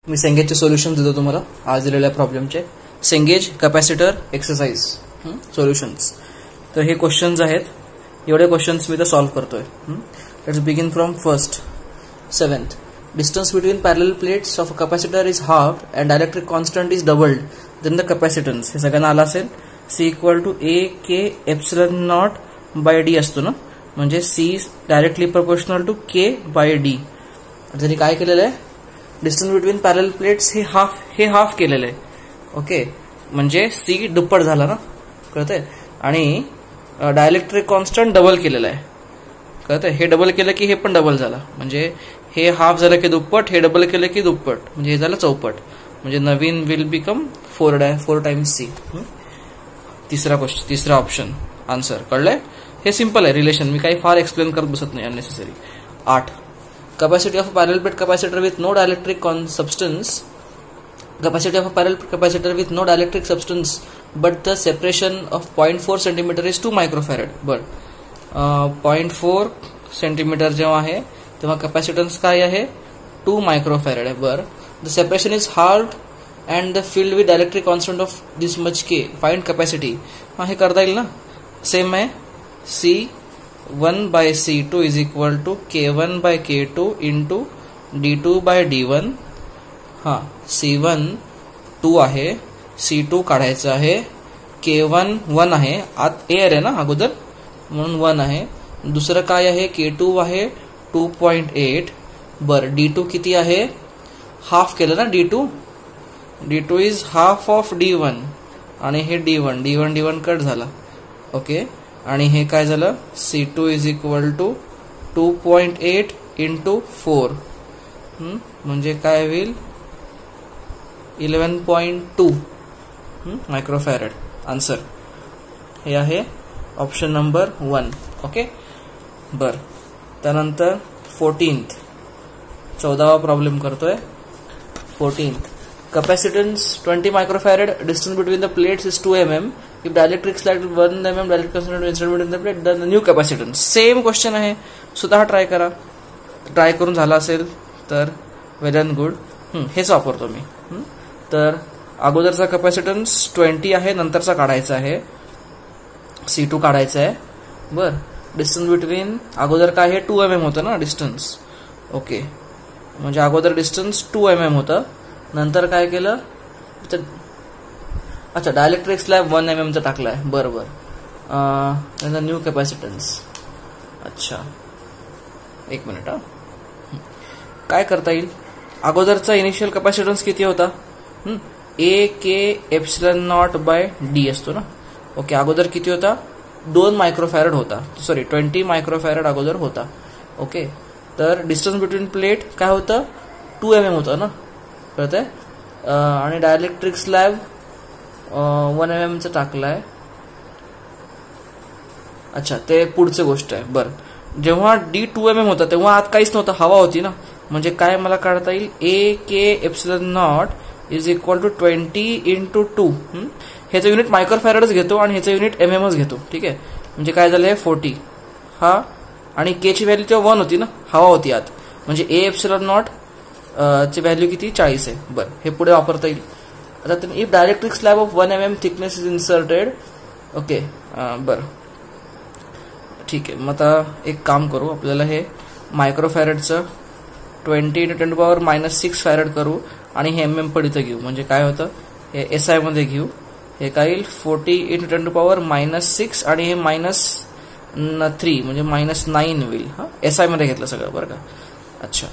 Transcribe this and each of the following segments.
मी सेंगेजचे solution देतो तुम्हाला आज दिलेल्या प्रॉब्लेमचे. Cengage capacitor exercise solutions. तर हे क्वेश्चन्स आहेत, एवढे क्वेश्चन्स मी तर सॉल्व्ह करतोय. Let's begin from first. 7th. Distance between parallel plates of a capacitor is halved and dielectric constant is doubled, then the capacitance. हे सगळ्यांना आला असेल. C equal to A K epsilon naught by D असतो ना, म्हणजे C directly proportional to K by D. जरी काय केलेलं आहे, डिस्टन्स बिटवीन पॅरल प्लेट्स हे हाफ केलेलं आहे. ओके, म्हणजे C दुप्पट झाला ना, कळतंय. आणि डायलेक्ट्रिक कॉन्स्टंट डबल केलेला आहे, कळतंय. हे डबल केलं की हे पण डबल झालं, म्हणजे हे हाफ झालं की दुप्पट, हे डबल केलं की दुप्पट, म्हणजे हे झालं चौपट. म्हणजे नवीन विल बिकम 4 टाइम्स C. तिसरा ऑप्शन आन्सर कळलंय. हे सिंपल आहे रिलेशन, मी काही फार एक्सप्लेन करत बसत नाही unnecessary. 8. Capacity of a parallel plate capacitor with no dielectric substance. Capacity of a parallel capacitor with no dielectric substance, but the separation of 0.4 cm is 2 microfarad. But 0.4 cm जेव्हा आहे तेव्हा capacitance काय आहे, 2 microfarad आहे. बरं, the separation is hard and the field with dielectric constant of this much K, find capacity. हे करता येईल ना, सेम आहे. C1/C2 is equal to K1/K2 into D2 by D1. C1 2 आहे, C2 काढायचं आहे, K1 1 आहे, आत एअर आहे ना अगोदर म्हणून 1 आहे. दुसरं काय आहे, K2 आहे 2.8. बरं, D2 किती आहे, हाफ केलं ना D2 is half of D1 आणि हे D1 कट झाला. ओके, आणि हे काय झालं, C2 is equal to 2.8 into 4, म्हणजे काय होईल 11.2 मायक्रोफॅरेड. आन्सर हे आहे ऑप्शन नंबर 1. ओके, बरं. त्यानंतर 14th 14वा प्रॉब्लेम करतोय. 14th. Capacitance 20 microfarad, distance between the plates is 2 mm. If dielectric slide 1 mm, dielectric constant inside between the plate, then the new capacitance. Same question आहे, स्वतः try करा. Try करून झाला असेल तर वेल अँड गुड. हेच वापरतो मी. तर अगोदरचा कॅपॅसिटन्स 20 आहे, नंतरचा काढायचा आहे, C2 काढायचा आहे. बर, डिस्टन्स बिटवीन अगोदर काय आहे 2 mm होतं ना डिस्टन्स. ओके, म्हणजे अगोदर डिस्टन्स 2 mm होतं, नंतर काय केलं, अच्छा डायलेक्ट्रिक स्लॅब 1 mm चा टाकलाय. बरोबर, न्यू कॅपॅसिटन्स. अच्छा, एक मिनिट. काय करता येईल, अगोदरचा इनिशियल कॅपॅसिटन्स किती होता, AK epsilon naught by D असतो ना. ओके, अगोदर किती होता, 2 मायक्रोफॅरेड होता, सॉरी 20 मायक्रोफॅरेड अगोदर होता. ओके, तर डिस्टन्स बिटवीन प्लेट काय होतं, 2 mm होतं ना, कळतंय. आणि डायलेक्ट्रिक स्लॅब 1 mm चा टाकलाय. अच्छा, ते पुढची गोष्ट आहे. बरं, जेव्हा D 2 mm होता तेव्हा आत काहीच नव्हतं, हवा होती ना, म्हणजे काय मला काढता येईल, AK epsilon naught is equal to 20 into 2. ह्याचं युनिट मायक्रोफॅरेडच घेतो आणि ह्याचं युनिट mmच घेतो. ठीक आहे, म्हणजे काय झालं, 40. आणि K ची व्हॅल्यू तेव्हा 1 होती ना, हवा होती आत, म्हणजे A epsilon naught ची व्हॅल्यू किती, 40 आहे. बरं, हे पुढे वापरता येईल. आता if dielectric slab of 1 mm thickness is inserted. Okay, बरं, ठीक आहे. मग आता एक काम करू, आपल्याला हे मायक्रोफॅरेडचं 20 × 10⁻⁻6 फॅरेड करू आणि हे mm पण इथं घेऊ, म्हणजे काय होतं, हे SI मध्ये घेऊ. हे काय येईल, 40 × 10⁻⁻6 आणि हे -3 म्हणजे -9 होईल. SI मध्ये घेतलं सगळं, बरं का. अच्छा,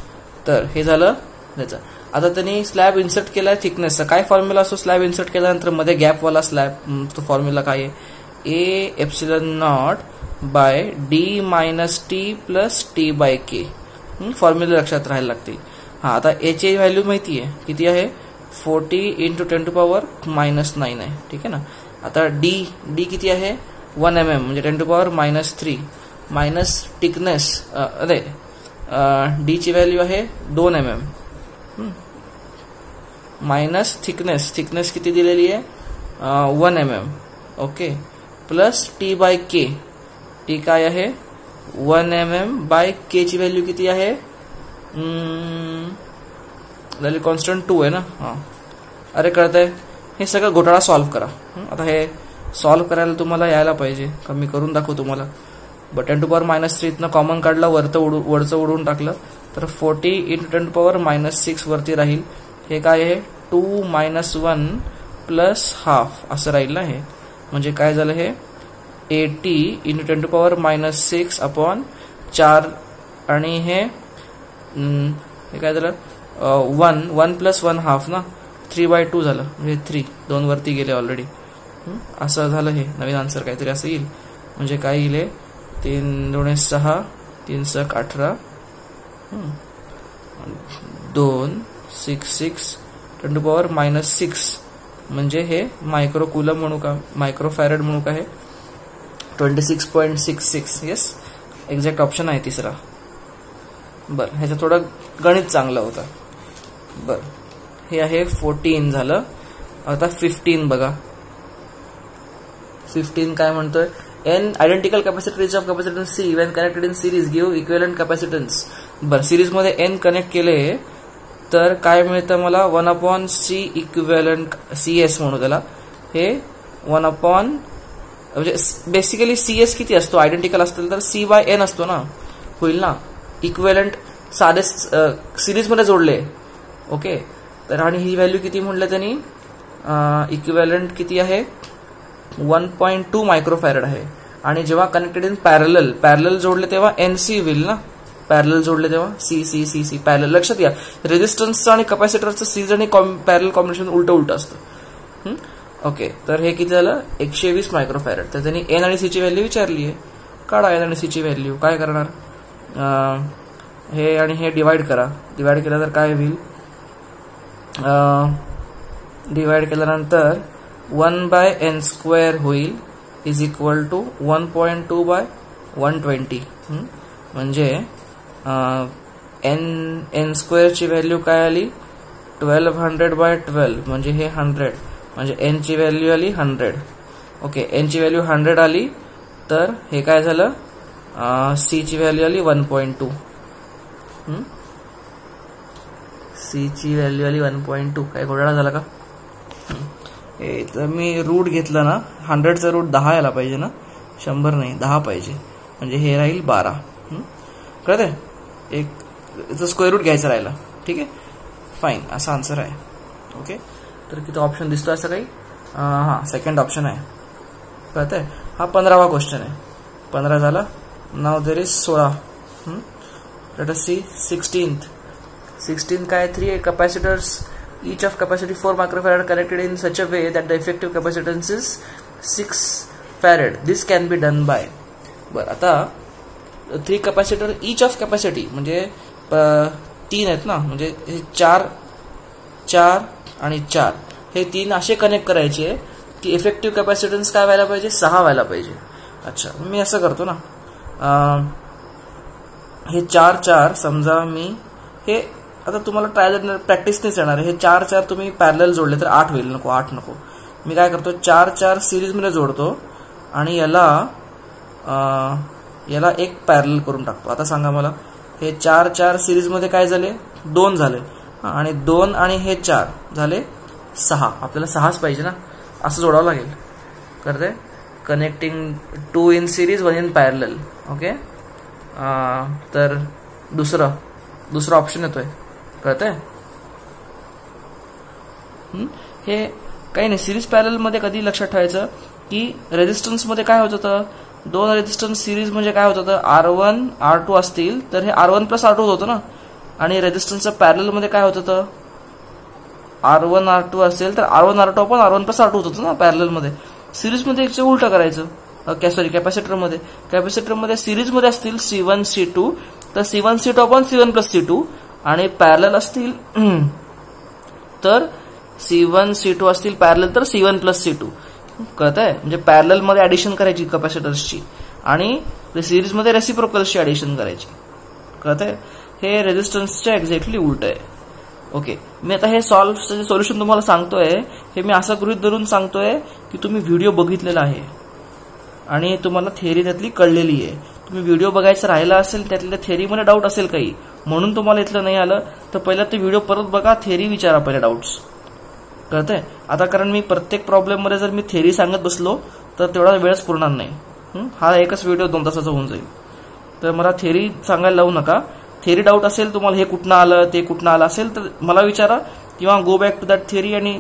तर हे झालं त्याचं. आता त्यांनी स्लॅब इन्सर्ट केलाय थिकनेसचा. काय फॉर्म्युला असतो स्लॅब इन्सर्ट केल्यानंतर मध्ये गॅपवाला स्लॅब, तो फॉर्म्युला काय आहे, A epsilon naught by D minus T plus T by K. Formula लक्षात राहायला लागतील. आता याची व्हॅल्यू माहिती आहे, किती आहे, 40 × 10⁻⁻9 आहे. ठीक आहे ना. आता D किती आहे, 1 mm म्हणजे 10⁻⁻3 मायनस थिकनेस, D ची व्हॅल्यू आहे 2 mm मायनस थिकनेस किती दिलेली आहे, 1 mm. Okay, plus T by K. T काय आहे, 1 mm by K ची व्हॅल्यू किती आहे, व्हॅल्यू कॉन्स्टंट 2 आहे ना. हां, अरे कळतंय. हे सगळं घोटाळा सॉल्व्ह करा. आता हे सॉल्व्ह करायला तुम्हाला यायला पाहिजे का मी करून दाखवू तुम्हाला. बट 10⁻³ इथनं कॉमन काढला, वरचं उडवून टाकलं तर 40 × 10⁻6 वरती राहील. हे काय आहे 2 - 1 + ½ असं राहील ना. हे म्हणजे काय झालं, हे 80 × 10⁻6 अपॉन 4 आणि हे काय झालं 1 + 1/2 ना, 3/2 झालं. म्हणजे 3 2 वरती गेले ऑलरेडी. असं झालं. हे नवीन आन्सर काहीतरी असं येईल. म्हणजे काय येईल, 3 × 2 = 6, 3 × 6 = 18, 2 6 6 × 10⁻6 म्हणजे हे मायक्रोकुलम म्हणू का, मायक्रोफॅरेड म्हणू का, हे 26.66. येस, एक्झॅक्ट ऑप्शन आहे तिसरा. बरं, ह्याचं थोडं गणित चांगलं होतं. बरं, हे आहे 14 झालं. आता 15 बघा. 15 काय म्हणतोय, n identical capacitors of capacitance C when connected in series give equivalent capacitance. बरं, सिरीज मध्ये n कनेक्ट केले तर काय मिळतं मला, 1/C इक्विव्हॅलंट CS म्हणू त्याला. हे 1 म्हणजे बेसिकली CS किती असतो, आयडेंटिकल असतील तर C/n असतो ना, होईल ना. इक्विव्हॅलंट साधे सिरीज मध्ये जोडले. ओके, तर आणि ही व्हॅल्यू किती म्हणलं त्यांनी, इक्विव्हॅलंट किती आहे 1.2 मायक्रोफॅरेड आहे. आणि जेव्हा कनेक्टेड इन पॅरलल जोडले तेव्हा NC होईल ना. पॅरलल जोडले तेव्हा C पॅरलल. लक्षात घ्या, रेझिस्टन्सचं आणि कॅपॅसिटरचं सीरीज आणि पॅरलल कॉम्बिनेशन उलट असतं. ओके, तर हे किती झालं 120 मायक्रोफॅरेड. तर त्यांनी N आणि C ची व्हॅल्यू विचारली आहे. काढा N आणि C ची व्हॅल्यू. काय करणार, हे आणि हे डिवाइड करा. डिवाइड केलं तर काय होईल, डिवाइड केल्यानंतर 1/n² होईल इज इक्वल टू 1.2/120. म्हणजे n² ची व्हॅल्यू काय आली 1200/12 म्हणजे हे 100. म्हणजे n ची व्हॅल्यू आली 100. ओके, n ची व्हॅल्यू 100 आली तर हे काय झालं, C ची व्हॅल्यू आली 1.2. C ची व्हॅल्यू आली 1.2. काय घोटाळा झाला का. तर मी रूट घेतला ना, 100चा रूट 10 यायला पाहिजे ना, 100 नाही 10 पाहिजे. म्हणजे हे राहील 12. कळतंय, एक स्क्वेअर रूट घ्यायचा राहिला. ठीक आहे, फाईन, असा आन्सर आहे. ओके, तर किती ऑप्शन दिसतो असं काही, हां सेकंड ऑप्शन आहे. कळतंय, हा 15वा क्वेश्चन आहे. 15 झाला. नाव there is 16. Let us see 16 काय, 3 capacitors each of capacity 4 microfarad connected in such a way that the effective capacitance is 6 farad. This can be done by. बरं, आता 3 कॅपॅसिटर each of capacity म्हणजे 3 आहेत ना, म्हणजे हे 4 आणि 4 हे 3 असे कनेक्ट करायचे की इफेक्टिव्ह कॅपॅसिटन्स काय व्हायला पाहिजे, 6 व्हायला पाहिजे. अच्छा, मी असं करतो ना, हे 4 समजा मी हे आता तुम्हाला ट्रायल प्रॅक्टिसनेच येणार आहे. हे 4 तुम्ही पॅरलल जोडले तर 8 होईल. नको 8 नको. मी काय करतो 4 सिरीजमध्ये जोडतो आणि याला एक पॅरलल करून टाकतो. आता सांगा मला, हे 4 सिरीजमध्ये काय झाले, 2 झाले. आणि 2 आणि हे 4 झाले 6. आपल्याला 6च पाहिजे ना, असं जोडावं लागेल. करते connecting 2 in series 1 in parallel. Okay, तर दुसरा ऑप्शन येतोय. कळतंय, हे काही नाही. सिरीज पॅरल मध्ये कधी लक्षात ठेवायचं की रेझिस्टन्स मध्ये काय होत होतं, 2 रेझिस्टन्स सिरीज म्हणजे काय होत होतं, R1 R2 असतील तर हे R1 + R2 होतं ना. आणि रेझिस्टन्सच्या पॅरल मध्ये काय होत होतं, R1 R2 असेल तर R1 R2 आपण R1 + R2 होत होतं ना पॅरल मध्ये. सिरीज मध्ये एक उलट करायचं. कॅपॅसिटर मध्ये सिरीज मध्ये असतील C1 C2 तर C1 C2 आपण C1 + C2. आणि पॅरलल असतील तर C1 C2 असतील पॅरलल तर C1 + C2. कळतंय, म्हणजे पॅरलल मध्ये ऍडिशन करायची कॅपॅसिटर्सची आणि सिरीज मध्ये रेसिप्रोकल्सची ऍडिशन करायची. कळतंय, हे रेझिस्टन्सच्या एक्झॅक्टली उलट आहे. ओके, मी आता हे सोल्युशन तुम्हाला सांगतोय, हे मी असं गृहीत धरून सांगतोय की तुम्ही व्हिडिओ बघितलेला आहे आणि तुम्हाला थिअरी त्यातली कळलेली आहे. तुम्ही व्हिडिओ बघायचा राहिला असेल, त्यातल्या थेअरीमध्ये डाऊट असेल काही, म्हणून तुम्हाला इथलं नाही आलं, तर पहिला ते व्हिडिओ परत बघा, थेअरी विचारा पहिले डाऊट्स. कळतंय आता? कारण मी प्रत्येक प्रॉब्लेममध्ये जर मी थेअरी सांगत बसलो तर तेवढा वेळच पुरणार नाही. हा एकच व्हिडिओ 2 तासाचा होऊन जाईल. तर मला थेअरी सांगायला लावू नका. थेअरी डाऊट असेल तुम्हाला, हे कुठनं आलं ते कुठनं आलं असेल, तर मला विचारा किंवा go back to that theory आणि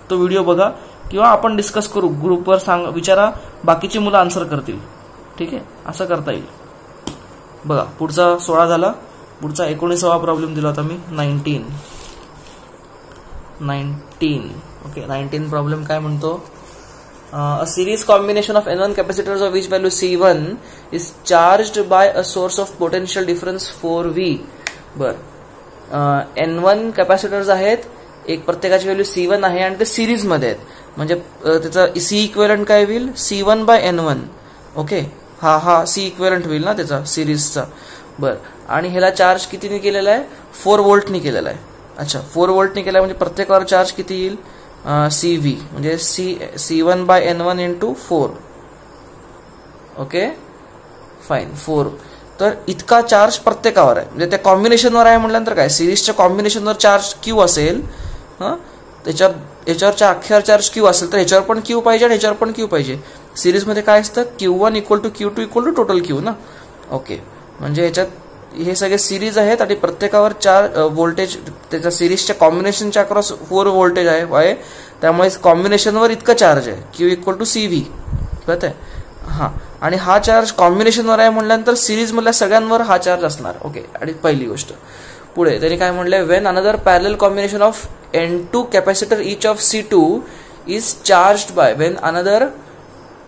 तो व्हिडिओ बघा, किंवा आपण डिस्कस करू ग्रुपवर, विचारा, बाकीची मुलं आन्सर करतील. ठीक आहे, असं करता येईल. बघा पुढचा 16 झाला. पुढचा 19वा प्रॉब्लेम दिला होता मी, 19. ओके, 19 प्रॉब्लेम काय म्हणतो? A series combination of N1 capacitors of which value C1 is charged by a source of potential difference 4V. N1 capacitors आहेत, एक प्रत्येकाची व्हॅल्यू C1 आहे आणि ते सिरीज मध्ये आहेत, म्हणजे त्याचा C इक्विव्हॅलंट काय होईल? C1 by N1. ओके, हा C इक्विव्हॅलंट होईल ना त्याचा सिरीजचा. आणि ह्याला चार्ज कितीने केलेला आहे? 4 व्होल्टनी केलेला आहे. अच्छा, 4 व्होल्टनी केला म्हणजे प्रत्येकावर चार्ज किती येईल? CV, म्हणजे C1 by N1 into 4. Okay fine, 4. तर इतका चार्ज प्रत्येकावर आहे, म्हणजे त्या कॉम्बिनेशनवर आहे म्हटल्यानंतर काय, सिरीजच्या कॉम्बिनेशनवर चार्ज Q असेल, याच्यावरच्या अख्ख्यावर चार्ज Q असेल तर ह्याच्यावर पण Q पाहिजे आणि ह्याच्यावर पण Q पाहिजे. सिरीजमध्ये काय असतं? Q1 equal to Q2 equal to total Q ना. ओके, म्हणजे ह्याच्यात हे सगळे सिरीज आहेत आणि प्रत्येकावर 4 व्होल्टेज, त्याच्या सिरीजच्या कॉम्बिनेशनच्या अक्रॉस 4 व्होल्टेज आहे, त्यामुळे कॉम्बिनेशनवर इतकं चार्ज आहे, Q इक्वल टू CV. कळत आहे? हा, आणि हा चार्ज कॉम्बिनेशनवर आहे म्हटल्यानंतर सिरीज मधल्या सगळ्यांवर हा चार्ज असणार. ओके, आणि पहिली गोष्ट पुढे त्यांनी काय म्हणलंय? When another parallel combination of N2 capacitor each of C2 is charged by, when another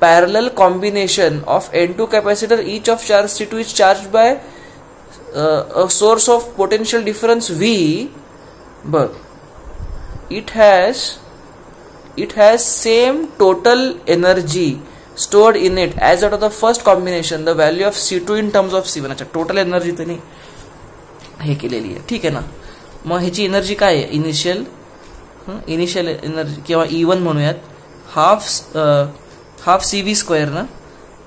parallel combination of N2 capacitor each of charge C2 is charged by a source of potential difference V, but it has same total energy stored in it as that of the first combination, the value of C2 in terms of C1. अच्छा, total energy त्यांनी हे केलेली आहे. ठीक आहे ना. मग ह्याची एनर्जी काय आहे? इनिशियल एनर्जी किंवा E1 म्हणूयात, हाफ CV स्क्वेअर ना,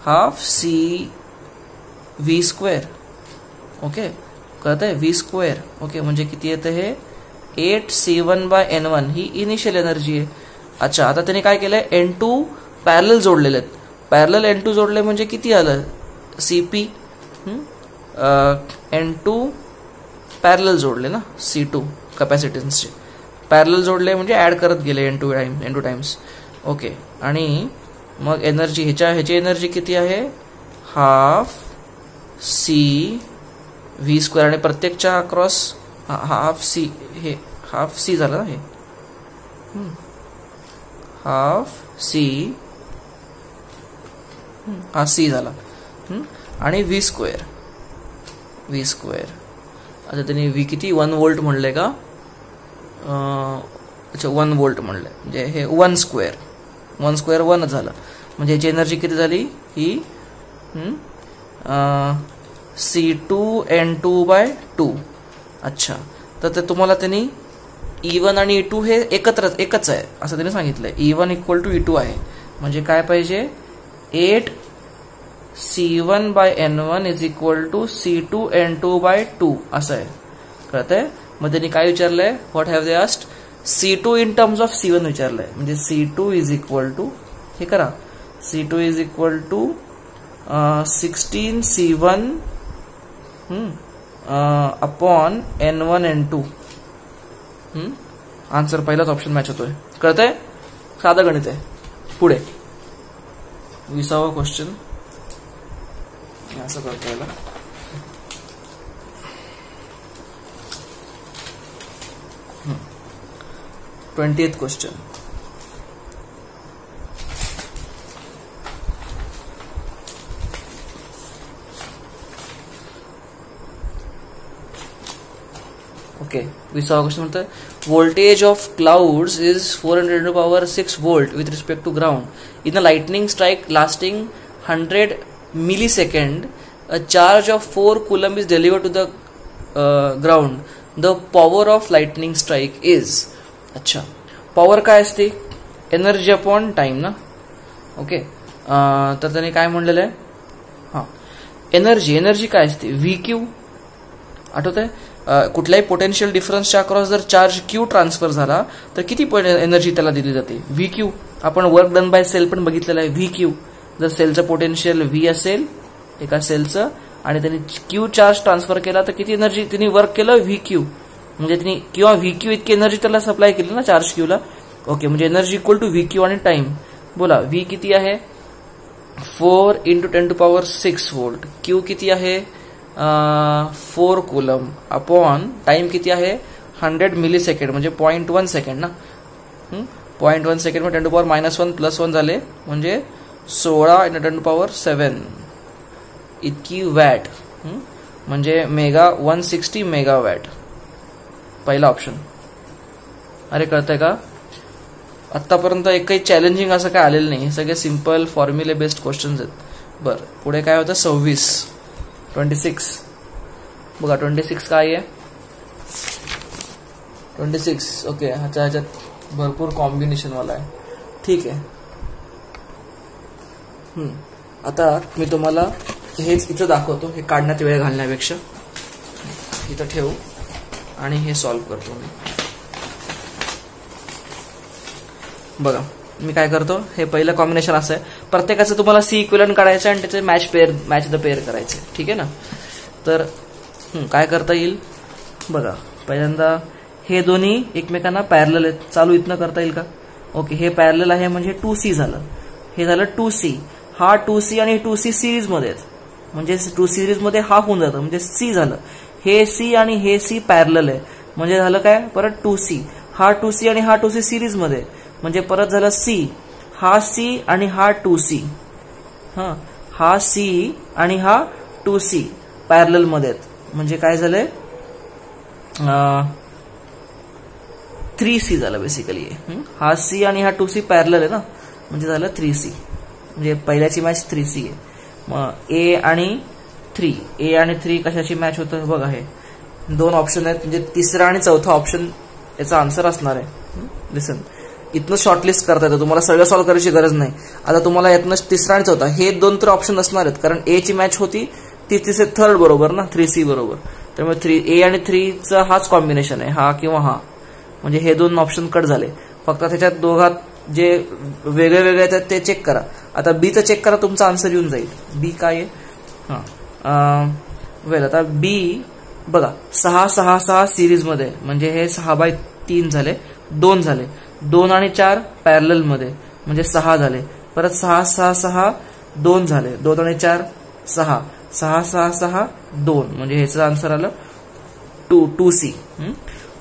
हाफ CV स्क्वेअर. ओके, कळत आहे? V square. ओके, म्हणजे किती येतं हे? 8C1 by N1 he initial energy आहे. अच्छा, आता त्याने काय केलंय? N2 पॅरलल जोडलेले आहेत. पॅरलल N2 जोडले म्हणजे किती आलं? CP. N2 पॅरलल जोडले ना, C2 कॅपॅसिटन्सचे पॅरलल जोडले म्हणजे ऍड करत गेले N2 टाइम्स. ओके, आणि मग एनर्जी ह्याची एनर्जी किती आहे? हाफ CV स्क्वेअर, आणि प्रत्येकच्या अक्रॉस हाफ C झालं ना, हे हाफ C हा C झाला, आणि V स्क्वेअर. आता त्यांनी V किती? 1 व्होल्ट म्हणलंय का? अच्छा, 1 व्होल्ट म्हणलंय, म्हणजे हे 1 स्क्वेअर 1 झालं, म्हणजे याची एनर्जी किती झाली? ही C2N2/2. अच्छा, तर ते तुम्हाला त्यांनी E1 आणि E2 हे एकच आहे असं त्यांनी सांगितलंय. E1 इक्वल टू E2 आहे, म्हणजे काय पाहिजे? 8C1/N1 is equal to C2N2/2 असं आहे. कळतंय? मग त्यांनी काय विचारलंय? What have they asked? C2 in terms of C1 विचारलंय, म्हणजे C2 इज इक्वल टू, हे करा, C2 is equal to 16C1 upon N1 N2. Answer पहिलाच ऑप्शन मॅच होतोय. कळतंय? साधं गणित आहे. पुढे 20वा क्वेश्चन असं करता येईल. 20th question. ओके, 20वा क्वेश्चन म्हणतं voltage of clouds is 400⁶ volt with respect to ground. In a lightning strike lasting 100 millisecond, a charge of 4 coulomb is delivered to the ground. The power of lightning strike is. अच्छा, power काय असते? Energy upon time ना. Okay, तर त्याने काय म्हणलेलं आहे? हा, एनर्जी काय असते, व्ही क्यू. आठवत आहे, कुठल्याही पोटेन्शियल डिफरन्सच्या अक्रॉस जर चार्ज क्यू ट्रान्सफर झाला तर किती एनर्जी त्याला दिली जाते, व्ही क्यू. आपण वर्क डन बाय सेल पण बघितलेलं आहे, व्ही क्यू. जर सेलचं पोटेन्शियल व्ही असेल एका सेलचं आणि त्यांनी क्यू चार्ज ट्रान्सफर केला तर किती एनर्जी तिने वर्क केलं, व्ही क्यू. म्हणजे तिने किंवा व्ही क्यू इतकी एनर्जी त्याला सप्लाय केली ना चार्ज क्यूला. ओके, म्हणजे energy equal to V Q आणि टाइम. बोला व्ही किती आहे, 4 × 10⁶ व्होल्ट. क्यू किती आहे, 4 कूलम अपॉन टाइम किती आहे, 100 मिलीसेकंड म्हणजे 0.1 सेकंड ना. 0.1 सेकंड मध्ये 10⁻⁻1 +1 झाले म्हणजे 16 × 10⁷ इतकी वॅट. म्हणजे मेगा 160 मेगावॅट. पहिला ऑप्शन. अरे कळतंय का, आतापर्यंत एक काही चॅलेंजिंग असं काय आलेलं नाही, सगळे सिंपल फॉर्म्युले बेस्ड क्वेश्चन्स आहेत. बरं, पुढे काय होतं, 26 बघा. 26 काय आहे, 26. ओके, ह्याच्यात भरपूर कॉम्बिनेशन वाला आहे. ठीक आहे. आता मी तुम्हाला हेच इथं दाखवतो, हे काढण्यात वेळ घालण्यापेक्षा इथं ठेवू आणि हे सॉल्व्ह करतो मी. बघा मी काय करतो, हे पहिलं कॉम्बिनेशन असं आहे, प्रत्येकाचं तुम्हाला सी इक्विलंट काढायचं आणि त्याचे मॅच द पेअर करायचे. ठीक आहे ना. तर काय करता येईल बघा, पहिल्यांदा हे दोन्ही एकमेकांना पॅरलल आहेत, चालू इथनं करता येईल का. ओके, हे पॅरलल आहे म्हणजे 2C झालं, हे झालं 2C. हा 2C आणि 2C सिरीज मध्ये आहेत म्हणजे 2 सिरीज मध्ये हा होऊन जातं म्हणजे C झालं. हे C आणि हे C पॅरलल आहे म्हणजे झालं काय, परत 2C. हा 2C आणि हा 2C सिरीज मध्ये म्हणजे परत झालं C. हा C आणि हा 2C. हा C आणि हा 2C पॅरलल मध्ये आहेत म्हणजे काय झालंय, 3C झालं बेसिकली. हा C आणि हा 2C पॅरलल आहे ना म्हणजे झालं 3C. म्हणजे पहिल्याची मॅच 3C आहे. मग A आणि 3 कशाची मॅच होतं बघा. हे 2 ऑप्शन आहेत म्हणजे तिसरा आणि चौथा ऑप्शन याचा आन्सर असणार आहे. लिसन, इथनं शॉर्टलिस्ट करता येतं, तुम्हाला सगळं सॉल्व्ह करायची गरज नाही. आता तुम्हाला यातनं तिसरा आणि चौथा हे 2 तर ऑप्शन असणार आहेत कारण A ची मॅच होती ती तिसरे थर्ड बरोबर ना, 3C बरोबर. त्यामुळे A आणि 3चा हाच कॉम्बिनेशन आहे, हा किंवा हा. म्हणजे हे 2 ऑप्शन कट झाले. फक्त त्याच्यात दोघात जे वेगळे वेगळे आहेत ते चेक करा. आता बीचं चेक करा, तुमचा आन्सर येऊन जाईल. बी काय आहे, वेल आता बी बघा 6 सिरीज मध्ये म्हणजे हे 6/3 झाले, 2 झाले. 2 आणि 4 पॅरलल मध्ये म्हणजे 6 झाले. परत 6 2 झाले, 2 आणि 4 6 6 2 म्हणजे ह्याचं आन्सर आलं 2C.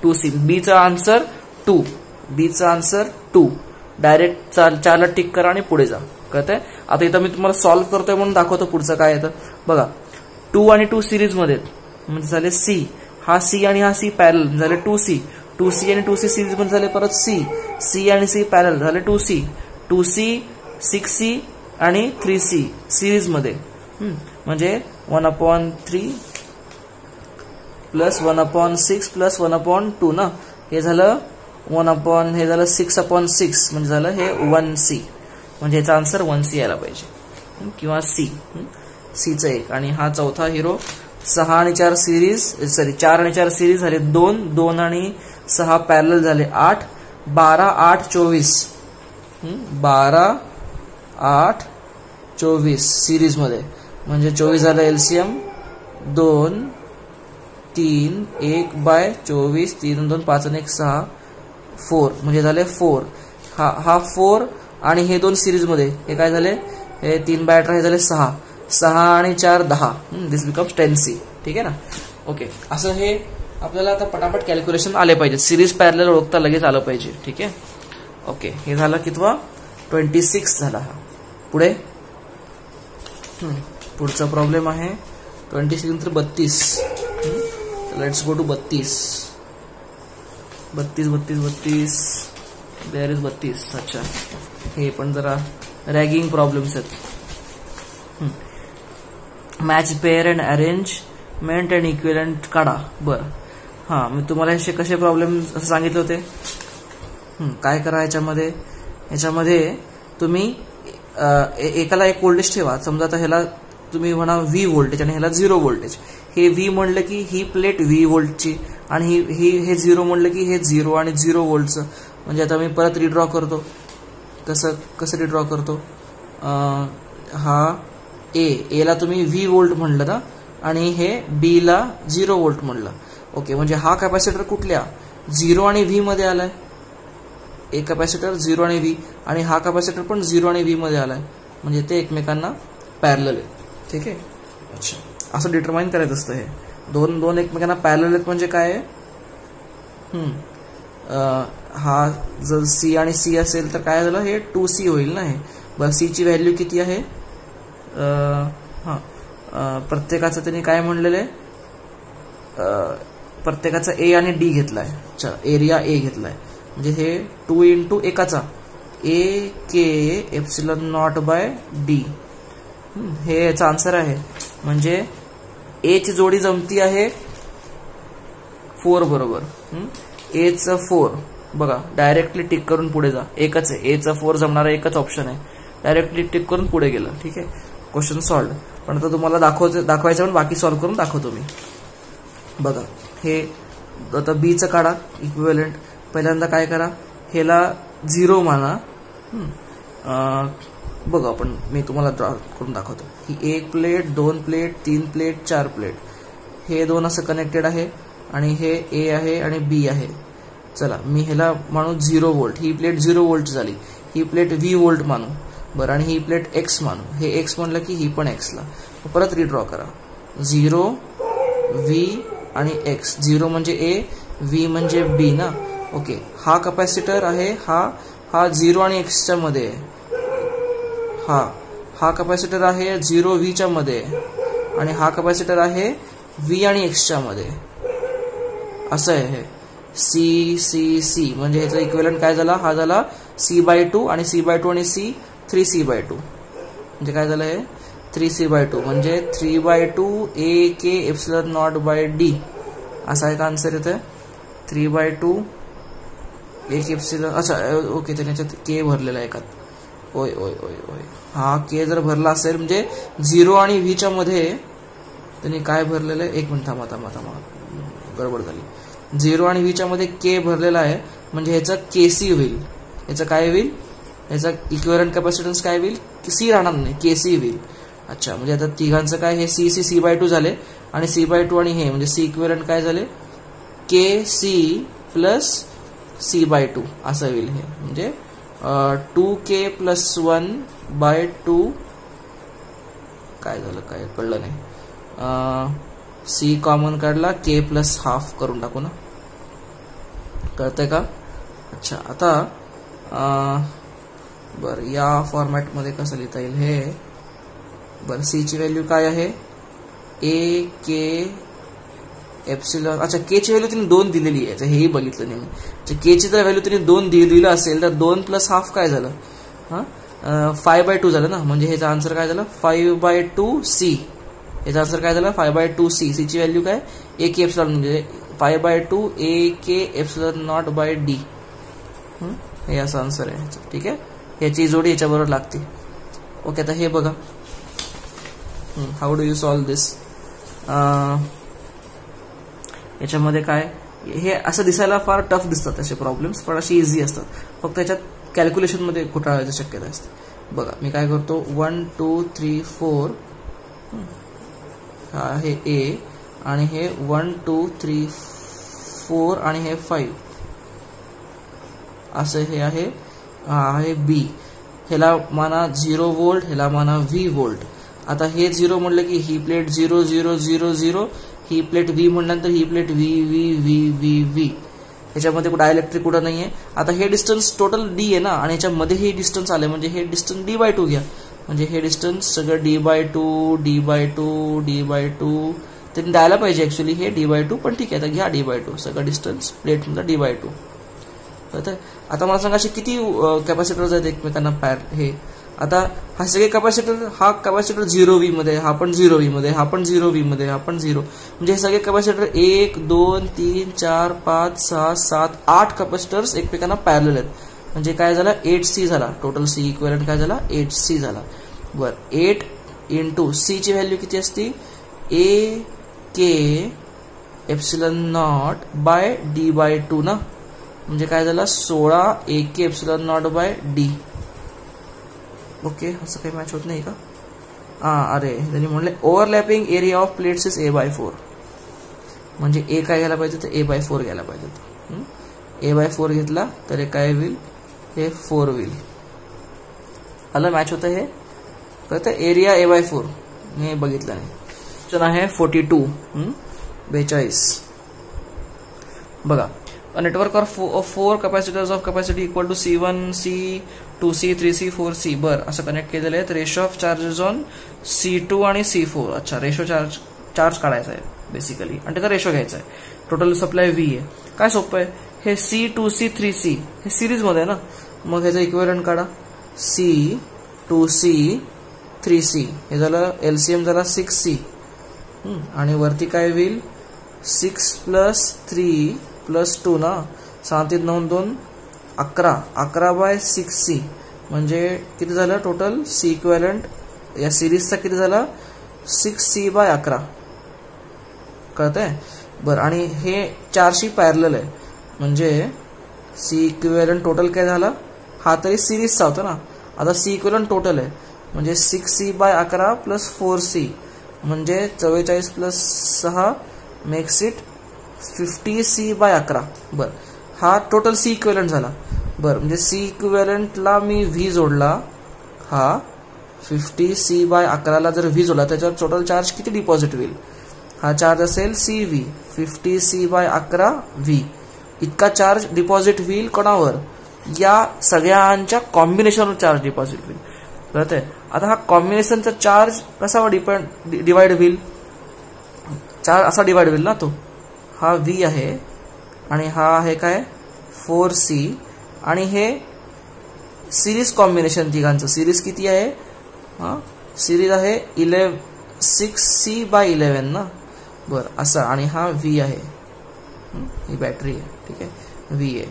2C. बीचा आन्सर 2. बीचा आन्सर 2. डायरेक्ट 4ला टिक करा आणि पुढे जा. कळतंय. आता इथं मी तुम्हाला सॉल्व्ह करतोय म्हणून दाखवतो पुढचं काय येतं बघा. 2 आणि 2 सिरीज मध्ये म्हणजे झाले C. हा C आणि हा C पॅरल झाले 2C. 2C आणि 2C सिरीज मध्ये झाले परत C. C आणि C पॅरल झाले 2C. 2C 6C आणि 3C सिरीज मध्ये म्हणजे 1/3 प्लस 1/6 प्लस 1/2 ना. हे झालं 6/6 म्हणजे झालं हे 1C. म्हणजे याचा आन्सर 1C यायला पाहिजे किंवा Cचं 1. आणि हा चौथा हिरो 6 आणि 4 सिरीज 4 आणि 4 सिरीज झाले 2 आणि 6 पॅरलल झाले 8. 12 8 24 12 8 24 सिरीज मध्ये म्हणजे 24 झालं एलसीएम 2 3 1/24 3 2 5 आणि 1 6 4 म्हणजे झाले 4. हा 4 आणि हे 2 सिरीज मध्ये हे काय झाले, हे 3/18 हे झाले 6. 6 आणि 4 10. दिस बिकम्स 10C. ठीक आहे ना. ओके, असं हे आपल्याला आता पटापट कॅल्क्युलेशन आले पाहिजे. सिरीज पॅरलल ओळखता लगेच आलं पाहिजे. ठीक आहे. ओके, हे झालं कितवा 26 झाला. हा पुढे पुढचा प्रॉब्लेम आहे 26 नंतर 32. Let's go to 32. There is 32. अच्छा, हे पण जरा रॅगिंग प्रॉब्लेम्स आहेत. Match pair and arrangement and equivalent काढा. बरं, हां मी तुम्हाला हे कसे प्रॉब्लेम असं सांगितले होते. काय करा याच्यामध्ये तुम्ही एकाला एक व्होल्टेज ठेवा. समजा आता ह्याला तुम्ही म्हणा व्ही व्होल्टेज आणि ह्याला 0 व्होल्टेज. हे व्ही म्हणलं की ही प्लेट व्ही व्होल्टची आणि हे 0 म्हणलं की हे 0 आणि 0 व्होल्टचं. म्हणजे आता मी परत रिड्रॉ करतो. कसं रिड्रॉ करतो, हा एला तुम्ही व्ही व्होल्ट म्हणलं ना आणि हे बी ला 0 व्होल्ट म्हणलं. ओके, म्हणजे हा कॅपॅसिटर कुठल्या 0 आणि व्ही मध्ये आलाय. एक कॅपॅसिटर 0 आणि व्ही आणि हा कॅपॅसिटर पण 0 आणि व्ही मध्ये आलाय, म्हणजे ते एकमेकांना पॅरलल आहे. ठीक आहे. अच्छा, असं डिटरमाइन करायचं असतं. हे दोन एकमेकांना पॅरलल आहेत म्हणजे काय आहे, हा जर सी आणि सी असेल तर काय झालं, हे 2C होईल ना. हे बरं, सी ची व्हॅल्यू किती आहे, प्रत्येकाचं त्यांनी काय म्हणलेलं आहे, प्रत्येकाचा ए आणि डी घेतलाय. अच्छा, एरिया ए घेतलाय म्हणजे हे 2 इंटू एकाचा ए K epsilon not by D. हे याचा आन्सर आहे. म्हणजे ए ची जोडी जमती आहे 4 बरोबर. एचं 4 बघा, डायरेक्टली टिक करून पुढे जा. एकच आहे, एचं 4 जमणारा एकच ऑप्शन आहे. डायरेक्टली टिक करून पुढे गेलं. ठीक आहे, क्वेश्चन सॉल्व्ड. पण आता तुम्हाला दाखवायचं पण बाकी सॉल्व्ह करून दाखवतो मी. बघा, हे आता बीचं काढा इक्विव्हॅलंट. पहिल्यांदा काय करा, ह्याला 0 माना. बघा, आपण मी तुम्हाला ड्रॉ करून दाखवतो. ही 1 प्लेट, 2 प्लेट, 3 प्लेट, 4 प्लेट. हे 2 असं कनेक्टेड आहे आणि हे ए आहे आणि बी आहे. चला, मी ह्याला मानू 0 व्होल्ट. ही प्लेट 0 व्होल्ट झाली. ही प्लेट व्ही व्होल्ट मानू. बरं, आणि ही प्लेट एक्स मानू. हे एक्स म्हणलं की ही पण एक्सला. परत रिड्रॉ करा. 0 व्ही आणि एक्स. 0 म्हणजे ए, व्ही म्हणजे बी ना. ओके, हा कॅपॅसिटर आहे, हा 0 आणि एक्सच्या मध्ये आहे. हा कॅपॅसिटर आहे 0 व्हीच्या मध्ये आणि हा कॅपॅसिटर आहे व्ही आणि एक्सच्या मध्ये. असं आहे हे सी सी सी. म्हणजे ह्याचा इक्विव्हॅलंट काय झाला, हा झाला C/2 आणि C/2 आणि C 3C/2. म्हणजे काय झालं, हे 3C/2 म्हणजे 3/2 ए K epsilon not by D. असा एक आन्सर येतोय. 3/2 ए के एप्सिलॉन. अच्छा, ओके, त्याच्यात के भरलेला आहे एकात. ओय ओय ओय ओय हा के जर भरला असेल म्हणजे 0 आणि व्हीच्या मध्ये त्यांनी काय भरलेलं आहे, एक मिनिट थांबा, गडबड झाली. 0 आणि व्हीच्या मध्ये के भरलेला आहे म्हणजे ह्याचा केसी होईल. ह्याचं काय होईल, ह्याचा इक्विव्हॅलंट कॅपॅसिटन्स काय होईल, सी राहणार नाही, केसी होईल. अच्छा, म्हणजे आता तिघांचं काय, हे C/2 झाले आणि C/2 आणि हे म्हणजे सी इक्विव्हॅलंट काय झाले, KC प्लस C/2 असं होईल. हे म्हणजे 2K + 1/2 काय झालं, काय कळलं नाही. C कॉमन काढला, K + ½ करून टाकू ना, कळतंय का. अच्छा, आता बरं, या फॉर्मॅटमध्ये कसं लिहिता येईल हे. बरं, C ची व्हॅल्यू काय आहे, ए के एप्सिलॉन. अच्छा, के ची व्हॅल्यू तिने 2 दिलेली आहे, हेही बघितलं नाही मी. के ची जर व्हॅल्यू तिने 2 दिलं असेल तर 2 + ½ काय झालं, 5/2 झालं ना. म्हणजे ह्याचा आन्सर काय झालं, 5/2C. याचा आन्सर काय झाला, 5/2C. सी ची व्हॅल्यू काय, ए के एप्सिलॉन म्हणजे 5/2 ए K epsilon not by D. हे असं आन्सर आहे. ठीक आहे, याची जोडी याच्याबरोबर लागते. ओके, आता हे बघा, हाऊ डू यू सॉल्व्ह दिस. याच्यामध्ये काय, हे असं दिसायला फार टफ दिसतात असे प्रॉब्लेम्स, पण अशी इझी असतात. फक्त याच्यात कॅल्क्युलेशन मध्ये घोटाळ्याची शक्यता असते. बघा, मी काय करतो, 1 2 3 4 हा हे ए आणि हे 1 2 3 4 आणि हे 5 असं हे आहे. हा आहे बी. ह्याला माना 0 व्होल्ट, ह्याला माना व्ही व्होल्ट. आता हे 0 म्हणलं की ही प्लेट 0 0 0 0, ही प्लेट व्ही म्हणल्यानंतर ही plate V V V V V. ह्याच्यामध्ये डायइलेक्ट्रिक कुठं नाहीये. आता हे डिस्टन्स टोटल डी आहे ना आणि ह्याच्यामध्ये हे डिस्टन्स आले म्हणजे हे डिस्टन्स D/2 घ्या. म्हणजे हे डिस्टन्स सगळं D/2 D/2 D/2 त्यांनी द्यायला पाहिजे ऍक्च्युली हे D/2, पण ठीक आहे, आता घ्या D/2 सगळं डिस्टन्स प्लेट मधला D/2. आता मला सांगा, असे किती कॅपॅसिटर्स आहेत एकमेकांना पॅर. हे आता हा सगळे कॅपॅसिटर, हा कॅपॅसिटर 0V मध्ये, हा पण 0V मध्ये, हा पण 0V मध्ये, हा पण 0. म्हणजे हे सगळे कॅपॅसिटर 1 2 3 4 5 6 7 8 कॅपॅसिटर्स एकमेकांना पॅरलल आहेत. म्हणजे काय झालं, 8C झाला. टोटल C इक्विव्हॅलंट काय झाला, 8C झाला. बरं, 8 इंटू सी ची व्हॅल्यू किती असती A K epsilon not by D by 2 ना, म्हणजे काय झालं 16 A K epsilon not by D. Okay, असं काही मॅच होत नाही का? अरे त्यांनी म्हणले overlapping area of plates is A/4, म्हणजे ए काय घ्यायला पाहिजे तर A/4 घ्यायला पाहिजे. A/4 घेतला तर हे काय होईल, हे 4 होईल. आलं मॅच होतं हे कळतं. एरिया A/4 मी बघितलं नाही. ऑप्शन आहे 42 42. बघा, network of 4 capacitors of capacity equal to C1 C2C 3C 4C बर असं कनेक्ट केलेलं आहे. Ratio of charges on C2 आणि C4. अच्छा, रेशो चार्ज काढायचा आहे बेसिकली आणि त्याचा रेशो घ्यायचा आहे. टोटल सप्लाय V आहे. काय सोपं आहे, हे C2C 3C हे सिरीज मध्ये आहे ना, मग ह्याचं इक्विव्हॅलंट काढा. C2C 3C हे झालं LCM झाला 6C आणि वरती काय होईल 6 + 3 + 2 ना, 7 9 2 11 11 बाय 6C म्हणजे किती झालं टोटल C इक्विव्हॅलंट या सिरीजचा किती झाला 6C बाय 11 कळतंय. बरं, आणि हे 4शी पॅरलल आहे म्हणजे C इक्विव्हॅलंट टोटल काय झाला, हा तरी सिरीजचा होता ना, आता C इक्विव्हॅलंट टोटल आहे म्हणजे 6C बाय 11 + 4C म्हणजे 44 + 6 मेक्स इट 50C बाय 11. बरं, हा टोटल C इक्विव्हॅलंट झाला. बरं, म्हणजे C इक्विव्हॅलंटला मी V जोडला, हा 50C बाय 11 ला जर V जोडला त्याच्यावर टोटल चार्ज किती डिपॉझिट होईल, हा चार्ज असेल CV 50C बाय 11 V इतका चार्ज डिपॉझिट होईल कोणावर, या सगळ्यांच्या कॉम्बिनेशनवर चार्ज डिपॉझिट होईल. कळतंय. आता हा कॉम्बिनेशनचा चार्ज कसा डिवाइड होईल, चार्ज असा डिवाइड होईल ना, तो हा V आहे आणि हा आहे काय 4C आणि हे सिरीज कॉम्बिनेशन तिघांचं. सिरीज किती आहे, सिरीज आहे 6C बाय 11 ना. बरं, असा आणि हा V आहे, ही बॅटरी आहे, ठीक आहे V आहे.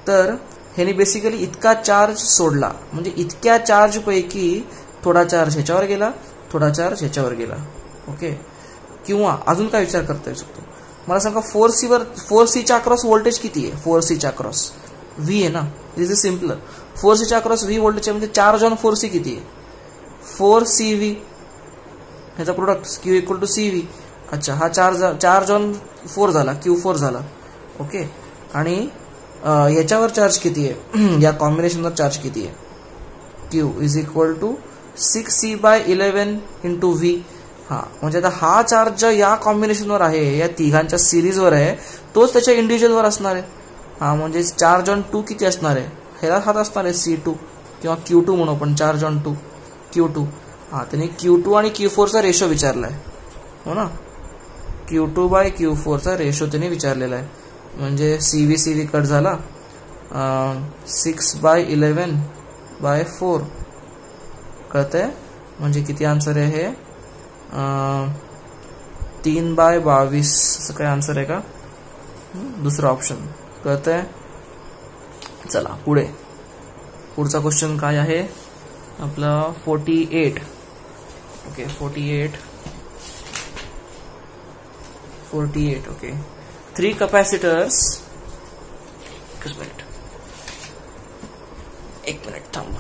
तर ह्याने बेसिकली इतका चार्ज सोडला म्हणजे इतक्या चार्ज पैकी थोडा चार्ज ह्याच्यावर गेला, थोडा चार्ज ह्याच्यावर गेला. ओके, किंवा अजून काय विचार करता येऊ शकतो मला सांगा 4Cच्या अक्रॉस व्होल्टेज किती आहे, 4Cच्या अक्रॉस V आहे ना, दिस इज सिम्पलर. 4Cच्या अक्रॉस V व्होल्टेज म्हणजे चार्ज ऑन 4C किती आहे 4CV, ह्याचा प्रोडक्ट Q = CV. अच्छा, हा चार्ज ऑन 4 झाला, Q4 झाला. ओके, आणि याच्यावर चार्ज किती आहे या कॉम्बिनेशनवर चार्ज किती आहे Q = 6C bye 11 into V. हा म्हणजे आता हा चार्ज या कॉम्बिनेशनवर आहे, या तिघांच्या सिरीजवर आहे, तोच त्याच्या इंडिव्हिज्युअलवर असणार आहे. हा म्हणजे चार्ज ऑन 2 किती असणार आहे, ह्याला हात असणार आहे C2 किंवा Q2 म्हणू आपण, चार्ज ऑन 2 Q2. हा त्यांनी Q2 आणि Q4चा रेशो विचारलाय हो ना, Q2 बाय Q4चा रेशो त्यांनी विचारलेला आहे. म्हणजे CV कट झाला 6 बाय 11 बाय 4 कळतंय, म्हणजे किती आन्सर आहे हे 3 बाय 22 असं काय आन्सर आहे का, दुसरा ऑप्शन कळतंय. चला पुढचा क्वेश्चन काय आहे आपला 48. Okay 48 okay. 3 कॅपॅसिटर्स, एक मिनिट थांबा.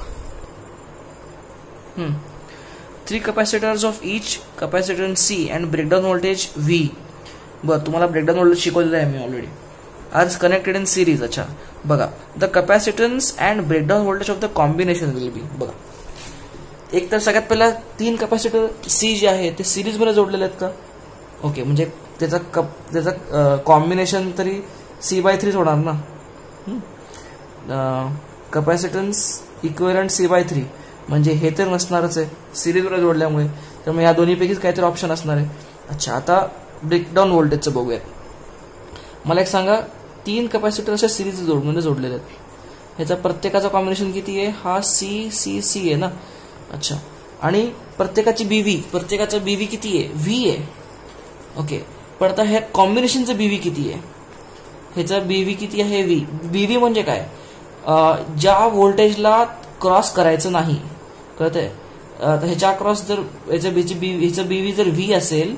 3 capacitors of each capacitance C and breakdown voltage V. बरं, तुम्हाला ब्रेकडाऊन व्होल्टेज शिकवलेलं आहे मी ऑलरेडी. आज कनेक्टेड इन सिरीज. अच्छा बघा, the capacitance and breakdown voltage of the combination will be. बघा, एक तर सगळ्यात पहिला 3 कॅपॅसिटर C जे आहे ते सिरीज मध्ये जोडलेले आहेत का. ओके, म्हणजे त्याचा कॉम्बिनेशन तरी C/3 होणार ना. कॅपॅसिटन्स इक्विव्हॅलंट C/3 म्हणजे हे तर नसणारच आहे सिरीजवर जोडल्यामुळे, त्यामुळे या दोन्हीपैकीच काहीतरी ऑप्शन असणार आहे. अच्छा, आता ब्रेकडाऊन व्होल्टेजचं बघूयात. मला एक सांगा, 3 कॅपॅसिटर्सच्या सिरीज मध्ये जोडलेले आहेत, ह्याचा प्रत्येकाचा कॉम्बिनेशन किती आहे, हा C आहे ना. अच्छा, आणि प्रत्येकाचा BV किती आहे, V आहे. ओके, पण आता ह्या कॉम्बिनेशनचं BV किती आहे, ह्याचा BV किती आहे V. BV म्हणजे काय, ज्या व्होल्टेजला क्रॉस करायचं नाही, कळतंय, ह्याच्या अक्रॉस जर ह्याचं बीव्ही जर व्ही असेल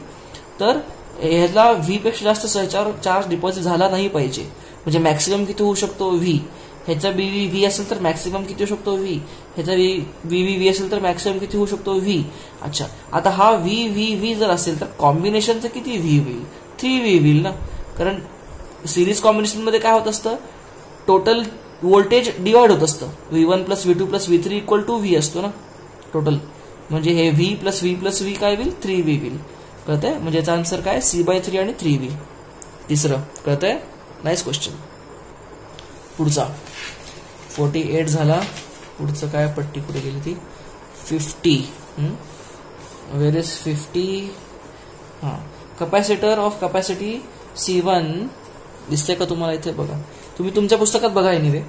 तर ह्याला व्ही पेक्षा जास्त ह्याच्यावर चार्ज डिपॉझिट झाला नाही पाहिजे. म्हणजे मॅक्सिमम किती होऊ शकतो व्ही. ह्याचा बीव्ही व्ही असेल तर मॅक्सिमम किती होऊ शकतो व्ही. ह्याचा बीव्ही व्ही असेल तर मॅक्सिमम किती होऊ शकतो व्ही. अच्छा, आता हा व्ही व्ही व्ही जर असेल तर कॉम्बिनेशनचं किती व्ही होईल. 3V होईल ना. कारण सिरीज कॉम्बिनेशन मध्ये काय होत असतं, टोटल व्होल्टेज डिवाइड होत असतं. V1 plus V2 plus V3 equal to V असतो ना टोटल. म्हणजे हे व्ही प्लस व्ही काय होईल 3V होईल. कळतंय. म्हणजे याचा आन्सर काय C/3 आणि 3V. तिसरं कळतंय. Nice question. पुढचा 48 झाला. पुढचं काय पट्टी कुठे गेली ती 50. वेर इज 50. हा, कपॅसिटर ऑफ कपॅसिटी C1 दिसते का तुम्हाला इथे. बघा तुम्ही तुमच्या पुस्तकात बघा. Anyway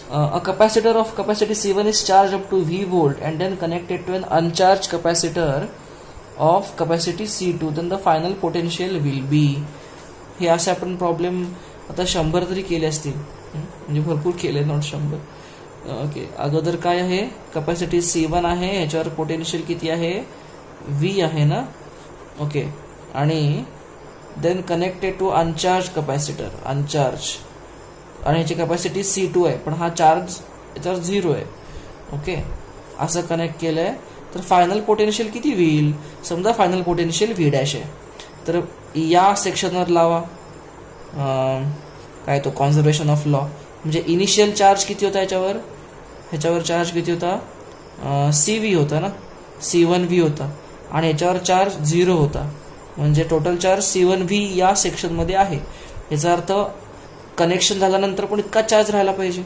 a capacitor of capacity C1 is charged up to V volt and then connected to an uncharged capacitor of capacity C2, then the final potential will be. हे असे आपण प्रॉब्लेम आता 100 तरी केले असतील. म्हणजे भरपूर केले, नॉट 100. ओके, अगोदर काय आहे, कपॅसिटी C1 आहे, ह्याच्यावर पोटेन्शियल किती आहे V आहे ना. ओके, आणि then connected to uncharged capacitor, uncharged, आणि ह्याची कॅपॅसिटी C2 आहे, पण हा चार्ज याच्यावर 0 आहे. ओके, असं कनेक्ट केलंय. तर फायनल पोटेन्शियल किती होईल. समजा फायनल पोटेन्शियल V' आहे. तर या सेक्शनवर लावा काय तो कॉन्झर्वेशन ऑफ लॉ. म्हणजे इनिशियल चार्ज किती होता ह्याच्यावर चार्ज किती होता CV होता ना, C1V होता, आणि ह्याच्यावर चार्ज 0 होता. म्हणजे टोटल चार्ज C1V या सेक्शन मध्ये आहे. याचा अर्थ कनेक्शन झाल्यानंतर पण इतका चार्ज राहायला पाहिजे.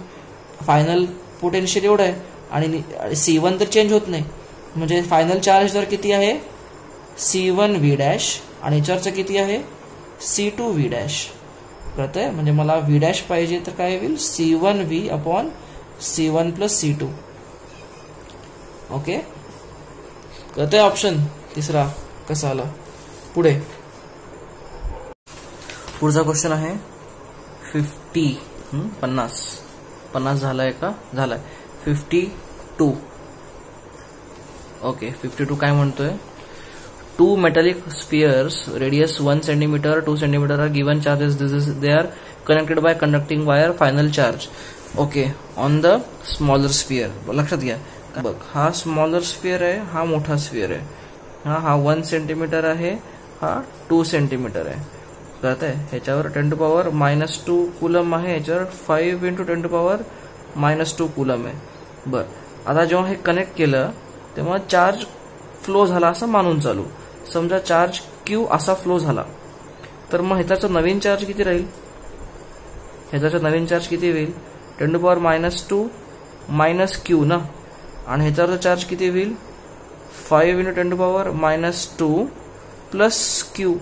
फायनल पोटेन्शियल एवढं आहे आणि C1 तर चेंज होत नाही. म्हणजे फायनल चार्ज तर किती आहे C1V' आणि याच्यावरचं किती आहे C2V'. कळतंय. म्हणजे मला V' पाहिजे तर काय होईल C1V upon C1 plus C2. Okay, कळतंय. ऑप्शन तिसरा कसा आला. पुढे पुढचा क्वेश्चन आहे 50. 50 झालाय का. झालाय 52. ओके, 52 काय म्हणतोय. 2 metallic spheres radius 1 centimeter 2 centimeter are given charges. They are connected by conducting wire. Final charge. Okay, on the smaller sphere. लक्षात घ्या बघ, हा स्मॉलर स्फिअर आहे, हा मोठा स्फिअर आहे. हा 1 सेंटीमीटर आहे, हा 2 सेंटीमीटर आहे. कळतंय. ह्याच्यावर 10⁻² कूलम आहे, ह्याच्यावर 5 × 10⁻² कूलम आहे. बर, आता जेव्हा हे कनेक्ट केलं तेव्हा चार्ज फ्लो झाला असं मानून चालू. समजा चार्ज Q असा फ्लो झाला, तर मग ह्याचा नवीन चार्ज किती राहील. ह्याचा नवीन चार्ज किती होईल 10⁻² Q ना, आणि ह्याच्यावर चार्ज किती होईल 5 × 10⁻² प्लस Q.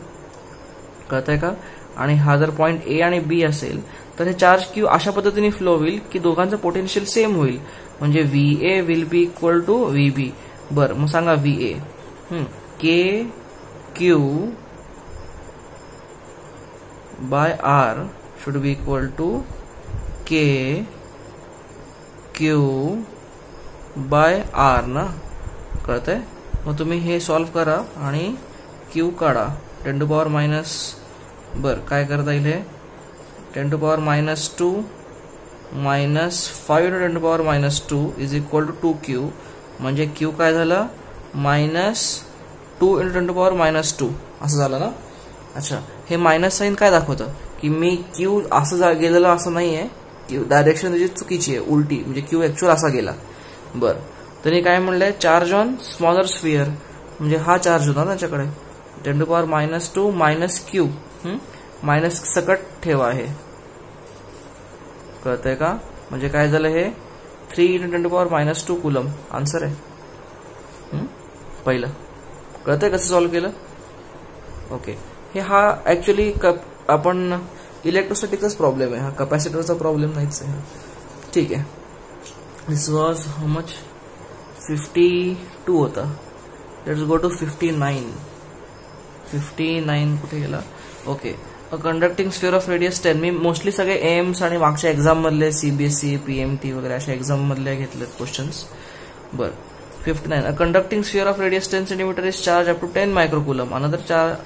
कळतंय का. आणि हा जर पॉइंट A आणि B असेल तर हे चार्ज Q अशा पद्धतीने फ्लो होईल की दोघांचं पोटेन्शियल सेम होईल. म्हणजे VA will be equal to VB. बर, मग सांगा VA. KQ by R should be equal to KQ by R ना. कळतंय. मग तुम्ही हे सॉल्व्ह करा आणि Q काढा. 10⁻, बर काय करता येईल हे 10⁻² minus 5 × 10⁻² is equal to 2Q. म्हणजे Q काय झालं -2 × 10⁻² असं झालं ना. अच्छा, हे मायनस साईन काय दाखवतं की मी Q असं गेलेलं असं नाहीये, डायरेक्शन त्याची चुकीची आहे, उलटी. म्हणजे Q ऍक्च्युअल असा गेला. बर, तर हे काय म्हणलंय चार्ज ऑन स्मॉलर स्फिअर. म्हणजे हा चार्ज होता ना त्याच्याकडे 10⁻² मायनस Q. मायनस सकट ठेवा हे. कळतंय का. म्हणजे काय झालं हे 3 × 10⁻² कूलम आन्सर आहे पहिलं. कळतंय कसं सॉल्व्ह केलं. ओके, हे हा ऍक्च्युअली आपण इलेक्ट्रोस्टॅटिकच प्रॉब्लेम आहे, हा कपॅसिटरचा प्रॉब्लेम नाहीच आहे. ठीक आहे. दिस वॉज हाऊ मच 52 होता. Let's go to 59. 59 कुठे गेला. Okay, a conducting sphere of radius 10. Me mostly सगळे एम्स आणि मागच्या एक्झाम मधले CBSE PMT वगैरे अशा एक्झाम मधले घेतलेत क्वेश्चन्स. बर, 59. A conducting sphere of radius 10 cm is charged up to 10 microcoulomb. Another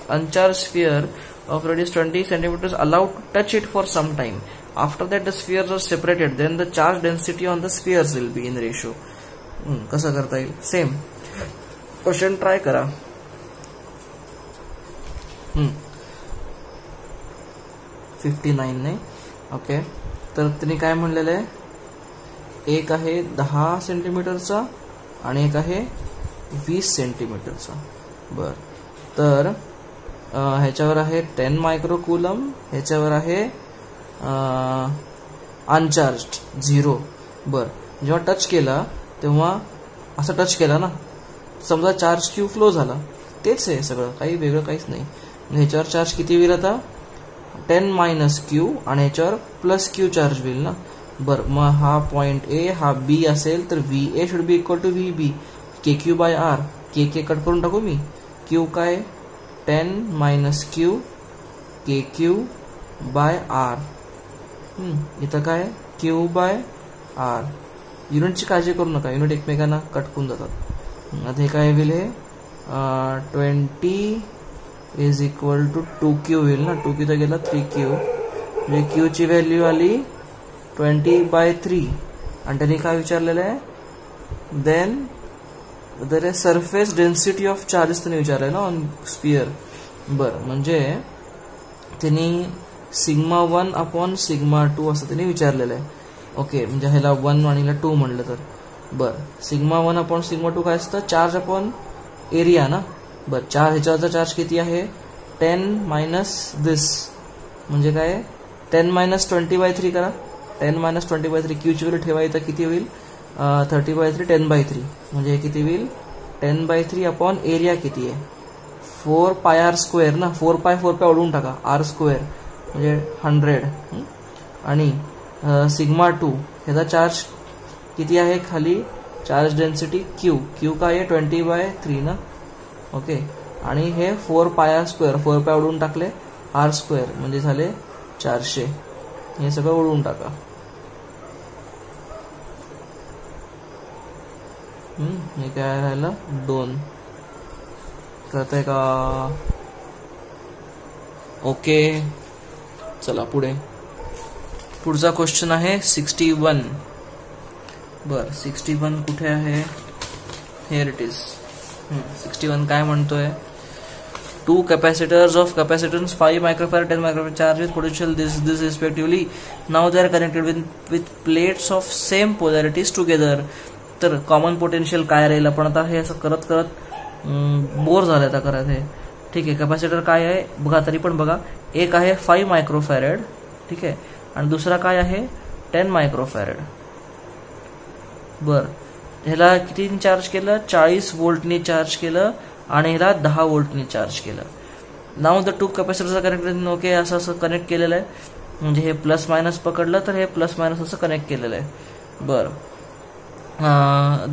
uncharged sphere of radius 20 cm is allowed to touch it for some time. After that the spheres are separated. Then the charge density on the spheres will be in ratio. कसं करता येईल? Same question try करा. 59 नाही. Okay, तर त्यांनी काय म्हणलेलं आहे, एक आहे 10 सेंटीमीटरचा आणि एक आहे 20 सेंटीमीटरचा. बर, तर ह्याच्यावर आहे 10 मायक्रोकुलम, ह्याच्यावर आहे अनचार्ज्ड 0. बर, जेव्हा टच केला तेव्हा असं टच केला ना, समजा चार्ज क्यू फ्लो झाला, तेच आहे सगळं, काही वेगळं काहीच नाही. ह्याच्यावर चार्ज किती होईल आता, 10 मायनस क्यू आणि ह्याच्यावर प्लस क्यू चार्ज होईल ना. बर, मग हा पॉइंट ए हा बी असेल तर V A should be equal to V B, K Q by R. K K cut करून टाकू मी. क्यू काय, 10 minus Q K Q by R. इथं काय, क्यू बाय आर. युनिटची काळजी करू नका, युनिट एकमेकांना कट करून जातात. आता हे काय होईल, हे 20 इज इक्वल टू 2Q होईल ना. 2Q तर गेला 3Q, म्हणजे Q ची व्हॅल्यू आली 20/3. आणि त्यांनी काय विचारलेलं आहे, then their surface density of charges त्यांनी विचारलंय ना ऑन स्पियर. बरं, म्हणजे त्यांनी σ1 अपॉन σ2 असं त्यांनी विचारलेलं आहे. ओके, म्हणजे ह्याला 1 आणि ह्याला 2 म्हणलं तर. बरं, σ1 अपॉन σ2 काय असतं, चार्ज अपॉन एरिया ना. बरं, ह्याच्यावरचा चार्ज किती आहे, 10 मायनस दिस, म्हणजे काय 10 मायनस 20/3 करा. 10 मायनस 20/3 क्यूची व्हॅल्यू ठेवा, इथं किती होईल 30/3 10/3, म्हणजे किती होईल 10/3 अपॉन एरिया किती आहे 4πr² ना. 4π ओढून टाका, r² म्हणजे 100. आणि σ2 ह्याचा चार्ज किती आहे, खाली चार्ज डेन्सिटी क्यू काय आहे 20/3 ना. ओके, आणि हे 4πr², 4π ओढून टाकले, r² म्हणजे झाले 400. हे सगळं ओढून टाका. हे काय राहिलं 2. कळतंय का? ओके, चला पुढे. पुढचा क्वेश्चन आहे 61. बर, 61 कुठे आहे, हिअर इट इज. 61 काय म्हणतोय, 2 capacitors of capacitance 5 microfarad 10 microfarad charge with potential this respectively. Now they are connected with plates of same polarities together. तर कॉमन पोटेन्शियल काय राहील, आपण आता हे असं करत करत बोर झालं आता करत हे. ठीक आहे, कॅपॅसिटर काय आहे बघा, तरी पण बघा, एक आहे 5 मायक्रोफॅरेड, ठीक आहे, आणि दुसरा काय आहे 10 मायक्रोफॅरेड. बर, ह्याला किती चार्ज केलं, 40 व्होल्टनी चार्ज केलं आणि ह्याला 10 व्होल्टनी चार्ज केलं. नाव द 2 कॅपॅसिटरचं कनेक्ट, ओके, असं असं कनेक्ट केलेलं आहे, म्हणजे हे प्लस मायनस पकडलं तर हे प्लस मायनस असं कनेक्ट केलेलं आहे. बरं,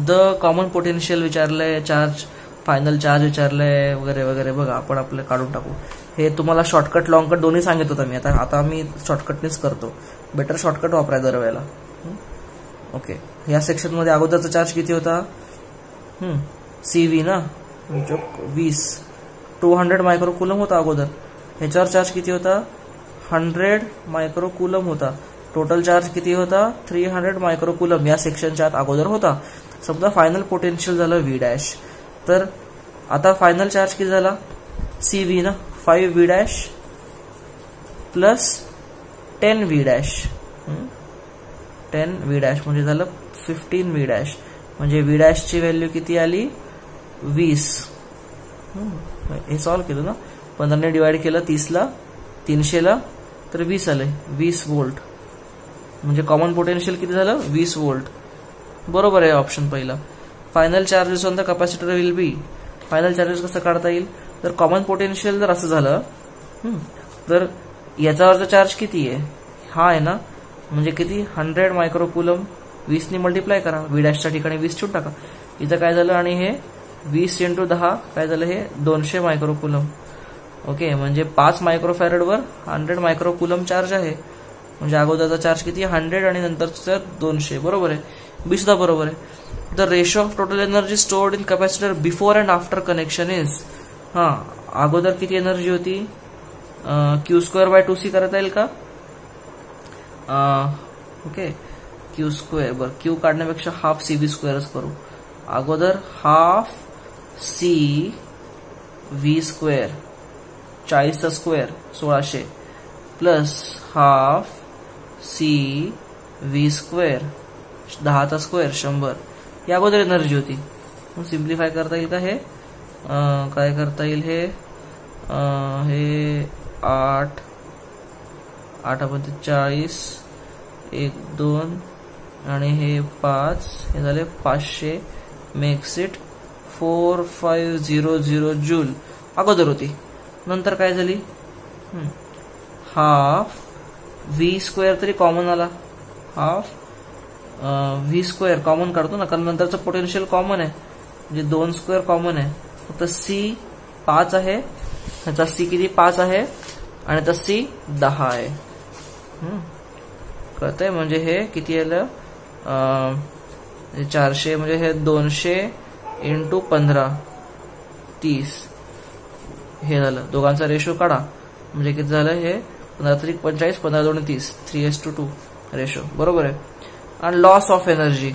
द कॉमन पोटेन्शियल विचारलंय, चार्ज फायनल चार्ज विचारलंय वगैरे वगैरे. बघा, आपण आपलं काढून टाकू. हे तुम्हाला शॉर्टकट लॉंगकट दोन्ही सांगित होता मी, आता मी शॉर्टकटनेच करतो. बेटर शॉर्टकट वापराय दरवेळेला. ओके, या सेक्शनमध्ये अगोदरचा चार्ज किती होता, CV ना, 20 200 मायक्रोकुलम होता अगोदर. ह्याच्यावर चार्ज किती होता, 100 मायक्रोकुलम होता. टोटल चार्ज किती होता, 300 मायक्रोकुलम या सेक्शनच्या आत अगोदर होता. समजा फायनल पोटेन्शियल झालं V'. तर आता फायनल चार्ज किती झाला, CV ना, 5V' प्लस 10V'. 10V' म्हणजे झालं 15V', म्हणजे V' ची व्हॅल्यू किती आली 20. हे सॉल्व्ह केलं ना, 15ने डिवाइड केलं 30ला, 300ला, तर 20 आले, 20 व्होल्ट. म्हणजे कॉमन पोटेन्शियल किती झालं 20 व्होल्ट. बरोबर आहे ऑप्शन पहिला. Final charges on the capacitor will be. Final charges कसं काढता येईल, तर कॉमन पोटेन्शियल जर असं झालं, तर याच्यावरचा चार्ज किती आहे, हा आहे ना, म्हणजे किती 100 मायक्रोकुलम, 20ने मल्टिप्लाय करा, V' ठिकाणी 20 ठेवून टाका. इथं काय झालं, आणि हे 20 × 10 काय झालं, हे 200 मायक्रोकुलम. ओके, म्हणजे 5 मायक्रोफॅरेडवर 100 मायक्रोकुलम चार्ज आहे. म्हणजे अगोदरचा चार्ज किती 100 आणि नंतरचा 200. बरोबर आहे, बी सुद्धा बरोबर आहे. The ratio of total energy stored in capacitor before and after connection is, हा अगोदर किती एनर्जी होती, Q2/2C करता येईल का, ओके Q2, बरं Q काढण्यापेक्षा हाफ CV² करू. अगोदर हाफ CV², 40चा स्क्वेअर 1600 प्लस हाफ CV², 10चा स्क्वेअर 100, ही अगोदर एनर्जी होती. सिम्प्लिफाय करता येईल का, हे काय करता येईल, हे 8 40, 1 2 आणि हे 5, हे झाले 500, मेक्स इट 4500 जूल अगोदर होती. नंतर काय झाली, हाफ V² तरी कॉमन आला, हाफ V² कॉमन काढतो ना, कारण नंतरचं पोटेन्शियल कॉमन आहे, म्हणजे 2² कॉमन आहे. फक्त C 5 आहे, ह्याचा C किती 5 आहे आणि त्याचा C 10 आहे. कळतंय, म्हणजे हे किती आलं, 400, म्हणजे हे 200 × 15 30, हे झालं. दोघांचा रेशो काढा, म्हणजे किती झालं, हे 15 × 45, 15 × 30, 3:2 रेशो, बरोबर आहे. आणि loss of energy,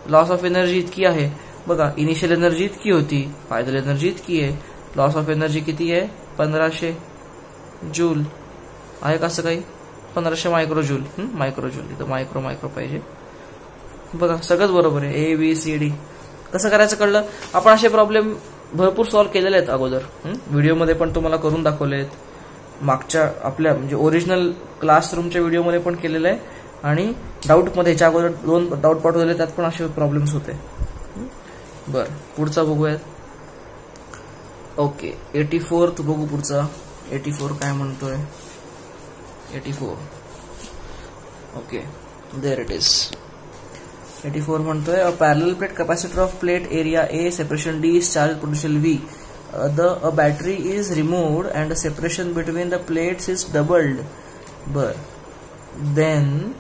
loss of energy इतकी आहे बघा, इनिशियल एनर्जी इतकी होती, फायनल एनर्जी इतकी आहे. लॉस ऑफ एनर्जी किती आहे, 1500 जूल आहे, कसं काही 1500 मायक्रोजूल, मायक्रोजूल, इथं मायक्रो पाहिजे. बघा सगळंच बरोबर आहे, ABCD. कसं करायचं कळलं. आपण असे प्रॉब्लेम भरपूर सॉल्व्ह केलेले आहेत अगोदर, व्हिडिओमध्ये पण तुम्हाला करून दाखवले आहेत, मागच्या आपल्या म्हणजे ओरिजिनल क्लासरूमच्या व्हिडिओमध्ये पण केलेलं आहे, आणि डाऊटमध्ये ह्याच्या अगोदर 2 डाऊट पाठवलेले, त्यात पण असे प्रॉब्लेम्स होते. बरं पुढचा बघूयात. ओके 84 बघू पुढचा. 84 काय म्हणतोय, 84, ओके देअर इट इज. 84 म्हणतोय, a parallel plate capacitor of plate area A, separation D is charged potential V. A battery is removed and the separation between the plates is doubled. Then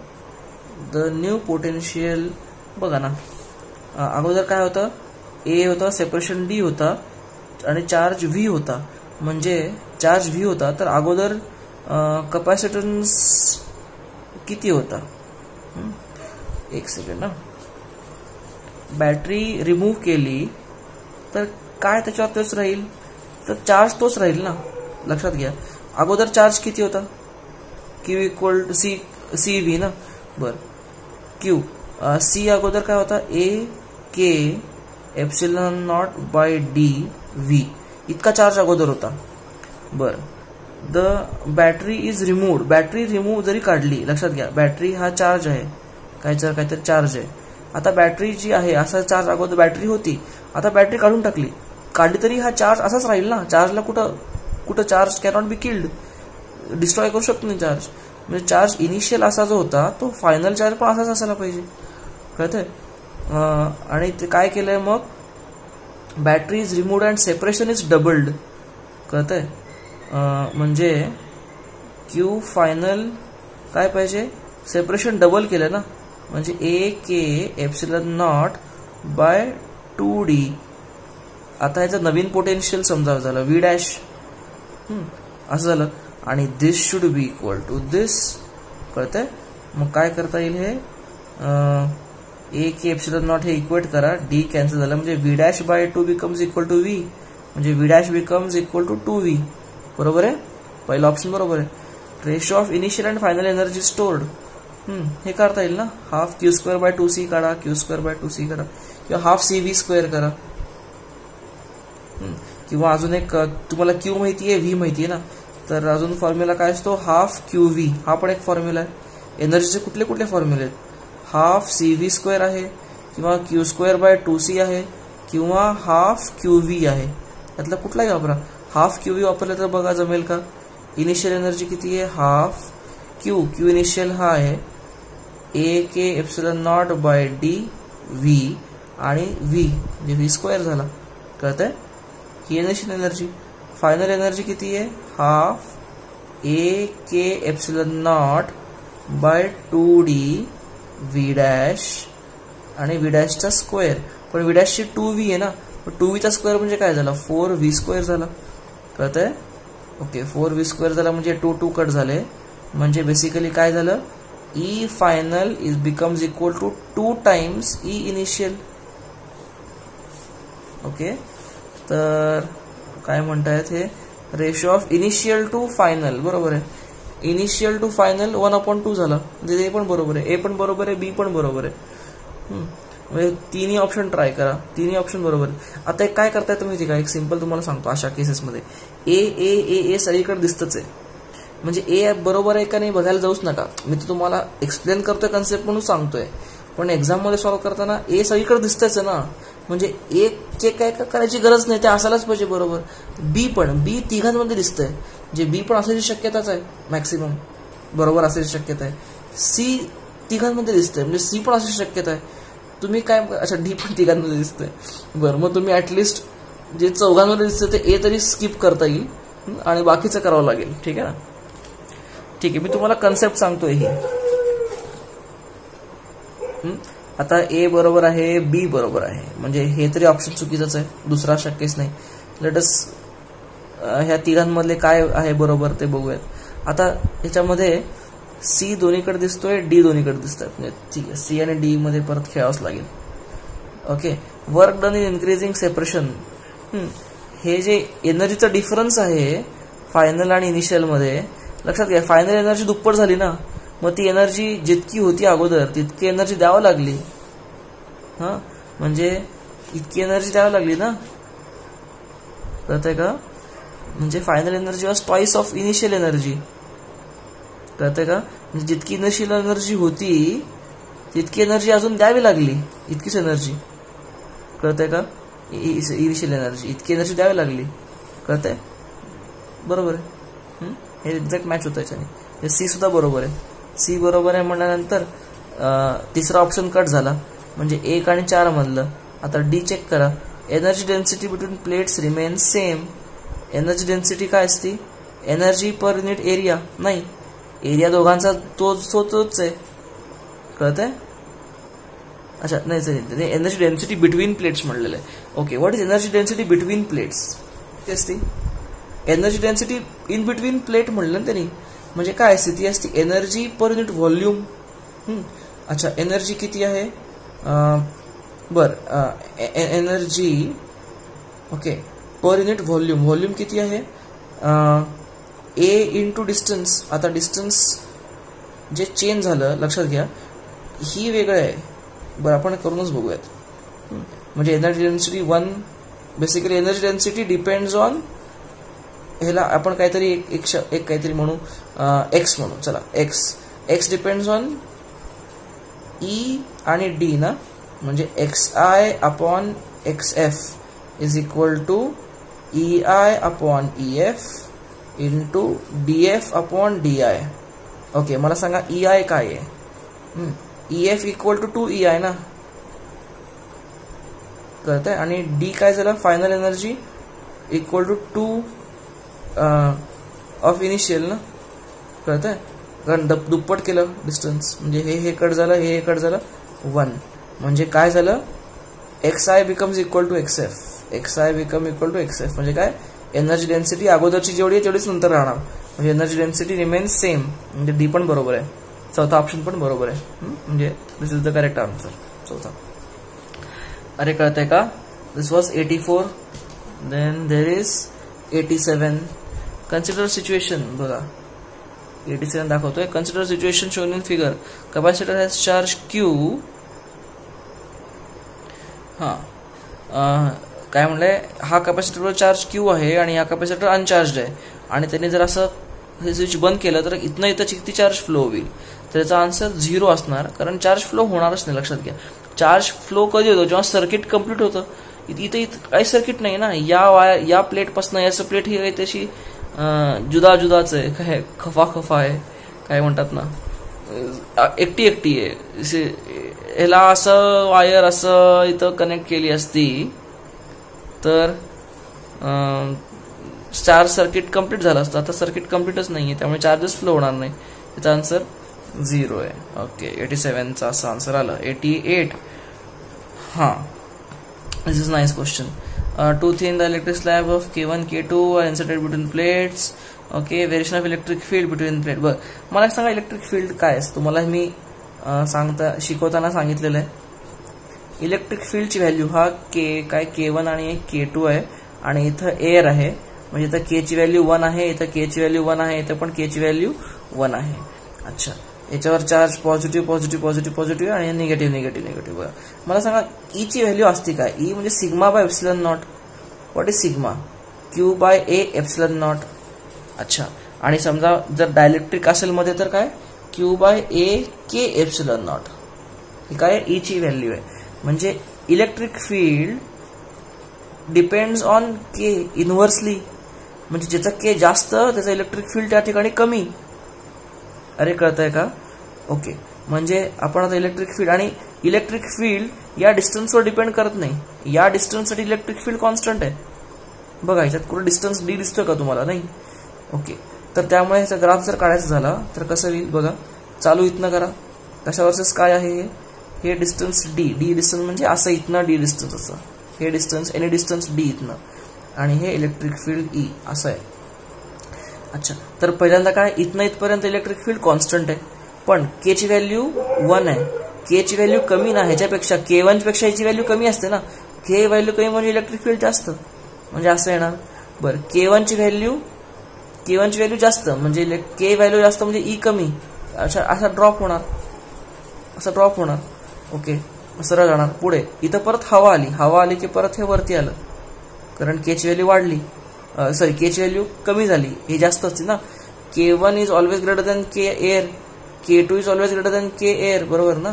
the new potential, बघा ना, अगोदर काय होतं, A होता, separation D होता आणि charge V होता. म्हणजे चार्ज V होता तर अगोदर कॅपॅसिटन्स किती होता, एक सेकंड ना, बॅटरी रिमूव्ह केली तर काय त्याच्यावर तोच राहील, तर चार्ज तोच राहील ना. लक्षात घ्या, अगोदर चार्ज किती होता, Q = CV ना. बर Q, C अगोदर काय होता, AK∈0/dV इतका चार्ज अगोदर होता. बर the battery is removed, battery remove जरी काढली, लक्षात घ्या बॅटरी हा चार्ज आहे, काहीतरी चार्ज आहे. आता बॅटरी जी आहे, असा चार्ज अगोदर बॅटरी होती, आता बॅटरी काढून काढली तरी हा चार्ज असाच राहील ना. चार्जला कुठं charge cannot be killed, destroy करू शकतो नाही चार्ज. म्हणजे चार्ज इनिशियल असा जो होता तो फायनल चार्ज पण असाच असायला पाहिजे, कळतंय. आणि ते काय केलंय मग, battery is removed and separation is doubled, कळतंय. म्हणजे Q फायनल काय पाहिजे, सेपरेशन डबल केलं ना, म्हणजे AK∈0/2D. आता ह्याचं नवीन पोटेन्शियल समजा झालं V', असं झालं. आणि दिस शुड बी इक्वल टू दिस, कळतंय. मग काय करता येईल, हे AK∈0 हे इक्वेट करा, D कॅन्सल झालं, म्हणजे V'/2 becomes equal to V, म्हणजे V' becomes equal to 2V. बरोबर आहे, पहिला ऑप्शन बरोबर आहे. Ratio of initial and final energy stored, हे करता येईल ना. हाफ Q²/2C काढा, Q²/2C करा, किंवा हाफ CV² करा. किंवा अजून एक, तुम्हाला Q माहितीये, V माहितीये ना, तर अजून फॉर्म्युला काय असतो, हाफ QV, हा पण एक फॉर्म्युला आहे. एनर्जीचे कुठले फॉर्म्युले आहेत, हाफ CV² आहे, किंवा Q²/2C आहे, किंवा हाफ QV आहे. यातला कुठलाही वापरा. हाफ QV वापरलं तर बघा जमेल का. इनिशियल एनर्जी किती आहे, हाफ Q इनिशियल हा आहे AK∈0/dV आणि V म्हणजे V² झाला, कळतंय. ही इनिशियल एनर्जी. फायनल एनर्जी किती आहे, हाफ AK∈0/2D V' आणि व्ही डॅशचा स्क्वेअर, पण व्ही डॅशची 2v आहे ना, 2vचा स्क्वेअर म्हणजे काय झाला 4v स्क्वेअर झाला, कळतंय? ओके 4v स्क्वेअर झाला म्हणजे 2 कट झाले, म्हणजे बेसिकली काय झालं E final is becomes equal to 2 times E initial. Okay, तर काय म्हणतायत हे ratio of initial to final, बरोबर आहे. इनिशियल टू फायनल 1/2 झाला, म्हणजे ए पण बरोबर आहे, ए पण बरोबर आहे, बी पण बरोबर आहे. म्हणजे तिन्ही ऑप्शन ट्राय करा, तिन्ही ऑप्शन बरोबर आहे. आता एक काय करताय तुम्ही का, एक सिंपल तुम्हाला सांगतो, अशा केसेसमध्ये ए ए ए ए सगळीकडे दिसतच आहे, म्हणजे ए बरोबर आहे का नाही बघायला जाऊच नका. मी तर तुम्हाला एक्सप्लेन करतोय कन्सेप्ट म्हणून सांगतोय, पण एक्झाममध्ये सॉल्व्ह करताना ए सगळीकडे दिसतच आहे ना, म्हणजे ए चे काय करायची गरज नाही, ते असायलाच पाहिजे बरोबर. बी पण, बी तिघांमध्ये दिसतंय, जे बी पण असायची शक्यताच आहे, मॅक्सिमम बरोबर असायची शक्यता आहे. सी तिघांमध्ये दिसतंय, म्हणजे सी पण असायची शक्यता आहे. तुम्ही काय, अच्छा डी पण तिघांमध्ये दिसतंय, बरं मग तुम्ही ऍटलिस्ट जे चौघांमध्ये दिसतंय ते ए तरी स्किप करता येईल आणि बाकीचं करावं लागेल. ठीक आहे ना, ठीक आहे, मी तुम्हाला कन्सेप्ट सांगतोय ही. आता ए बरोबर आहे, बी बरोबर आहे, म्हणजे हे तरी ऑप्शन चुकीचंच आहे, दुसरा शक्यच नाही. लेटस ह्या तिघांमधले काय आहे बरोबर ते बघूयात. आता ह्याच्यामध्ये सी दोन्हीकडे दिसतोय, डी दोन्हीकडे दिसतोय, म्हणजे ठीक आहे, सी आणि डी मध्ये परत खेळावंच लागेल. Okay, work done in increasing separation. हे जे एनर्जीचा डिफरन्स आहे फायनल आणि इनिशियल मध्ये, लक्षात घ्या फायनल एनर्जी दुप्पट झाली ना, मग ती एनर्जी जितकी होती अगोदर तितकी एनर्जी द्यावं लागली. हा, म्हणजे इतकी एनर्जी द्यावी लागली ना, कळतंय का? म्हणजे final energy was twice of initial energy, कळतंय का? म्हणजे जितकी इनिशियल एनर्जी होती तितकी एनर्जी अजून द्यावी लागली, इतकीच एनर्जी, कळतंय का? इनिशियल एनर्जी इतकी एनर्जी द्यावी लागली, कळतंय? बरोबर आहे, हे एक्झॅक्ट मॅच होतं याच्याने. सी सुद्धा बरोबर आहे, सी बरोबर आहे म्हणल्यानंतर तिसरा ऑप्शन कट झाला, म्हणजे 1 आणि 4 मधलं. आता डी चेक करा, energy density between plates remain same. Energy density काय असती, एनर्जी पर युनिट एरिया, नाही एरिया दोघांचा तोच आहे, कळतंय? अच्छा नाही, एनर्जी डेन्सिटी बिटवीन प्लेट्स म्हणलेलं आहे. Okay, what is energy density between plates, ते असती energy density in between plate म्हणलं ना त्यांनी, म्हणजे काय असते ती असते एनर्जी पर युनिट व्हॉल्यूम. अच्छा, एनर्जी किती आहे, energy okay per unit volume, volume किती आहे ए इंटू डिस्टन्स. आता डिस्टन्स जे चेंज झालं लक्षात घ्या, ही वेगळं आहे, बरं आपण करूनच बघूयात. म्हणजे energy density 1, basically energy density depends on, ह्याला आपण काहीतरी एक काहीतरी म्हणू, एक्स म्हणू, चला एक्स डिपेंड्स ऑन ई आणि डी ना, म्हणजे XI upon XF is equal to EI upon EF into DF upon DI. Okay, मला सांगा EI काय आहे, EF इक्वल टू 2EI ना, कळतंय? आणि D काय झालं, final energy equal to 2 of initial ना, कळतंय? कारण दुप्पट केलं डिस्टन्स, म्हणजे हे कट झालं, हे कट झालं 1, म्हणजे काय झालं XI becomes equal to XF, XI become equal to XF, म्हणजे काय एनर्जी डेन्सिटी अगोदरची जेवढी आहे तेवढीच नंतर राहणार, म्हणजे एनर्जी डेन्सिटी रिमेन्स सेम, म्हणजे डी पण बरोबर आहे, चौथा ऑप्शन पण बरोबर आहे, म्हणजे this is the correct answer, चौथा. अरे कळतंय का? This was 84, then there is 87. Consider situation, बघा 87 दाखवतोय. Consider situation shown in figure, capacitor has charge Q. काय म्हणलंय, हा कॅपॅसिटरवर चार्ज Q आहे आणि हा कॅपॅसिटर अनचार्ज आहे, आणि त्याने जर असं हे स्विच बंद केलं तर इथं किती चार्ज फ्लो होईल, तर याचा आन्सर 0 असणार, कारण चार्ज फ्लो होणारच नाही. लक्षात घ्या, चार्ज फ्लो कधी होतो, जेव्हा सर्किट कम्प्लीट होतं. इथं काही सर्किट नाही ना, या प्लेटपासून याचं प्लेट ही आहे तशी जुदाच आहे, काय खफा आहे, काय म्हणतात ना, एकटी आहे. ह्याला असं वायर असं इथं कनेक्ट केली असती तर चार्ज सर्किट कम्प्लीट झालं असतं. आता सर्किट कम्प्लीटच नाहीये, त्यामुळे चार्जेस फ्लो होणार नाही. याचा आन्सर 0 आहे. ओके, 87चा असं आन्सर आलं. 88 हाँ, this is nice question. Two thin the electric slab of K1 K2 are inserted between plates. Okay, variation of electric field between plate. बरं, मला सांगा इलेक्ट्रिक फील्ड काय आहे. तुम्हाला मी शिकवताना सांगितलेलं आहे. इलेक्ट्रिक फील्डची व्हॅल्यू हा काय K1 आणि K2 आहे आणि इथं एअर आहे, म्हणजे इथं K ची व्हॅल्यू 1 आहे, इथं K ची व्हॅल्यू 1 आहे, इथं पण K ची व्हॅल्यू 1 आहे. अच्छा, याच्यावर charge positive positive positive positive आणि निगेटिव्ह निगेटिव्ह निगेटिव्ह. बरं, मला सांगा ई ची व्हॅल्यू असते काय. ई म्हणजे sigma by epsilon not. What is sigma? Q by A epsilon not. अच्छा, आणि समजा जर डायलेक्ट्रिक असेल मध्ये तर काय, Q by A K epsilon not. ही काय ई ची व्हॅल्यू आहे. म्हणजे electric field depends on K inversely. म्हणजे ज्याचा के जास्त त्याचा इलेक्ट्रिक फील्ड त्या ठिकाणी कमी. अरे कळतंय का? ओके, म्हणजे आपण आता इलेक्ट्रिक फील्ड आणि इलेक्ट्रिक फील्ड या डिस्टन्सवर डिपेंड करत नाही. या डिस्टन्ससाठी इलेक्ट्रिक फील्ड कॉन्स्टंट आहे. बघा याच्यात कुठे डिस्टन्स डी दिसतोय का तुम्हाला? नाही. ओके, तर त्यामुळे ह्याचा ग्राफ जर काढायचा झाला तर कसं होईल बघा. चालू इथनं करा. कशा वर्सेस काय आहे हे डिस्टन्स डी. डी डिस्टन्स म्हणजे असं इथनं डी डिस्टन्स असं. हे डिस्टन्स एनी डिस्टन्स डी इथनं आणि हे इलेक्ट्रिक फील्ड ई असं आहे. अच्छा, तर पहिल्यांदा काय इथनं इथपर्यंत इलेक्ट्रिक फील्ड कॉन्स्टंट आहे, पण के ची व्हॅल्यू 1 आहे. के ची व्हॅल्यू कमी ना ह्याच्यापेक्षा, K1 पेक्षा याची व्हॅल्यू कमी असते ना. के व्हॅल्यू कमी म्हणजे इलेक्ट्रिक फील्ड जास्त, म्हणजे असं येणार. बरं, K1 ची व्हॅल्यू जास्त म्हणजे के व्हॅल्यू जास्त म्हणजे ई कमी. असा ड्रॉप होणार. ओके, सरळ जाणार पुढे. इथं परत हवा आली की परत हे वरती आलं, कारण के ची व्हॅल्यू वाढली. के ची व्हॅल्यू कमी झाली, हे जास्त असते ना. K1 is always greater than K air, K2 is always greater than K air. बरोबर ना?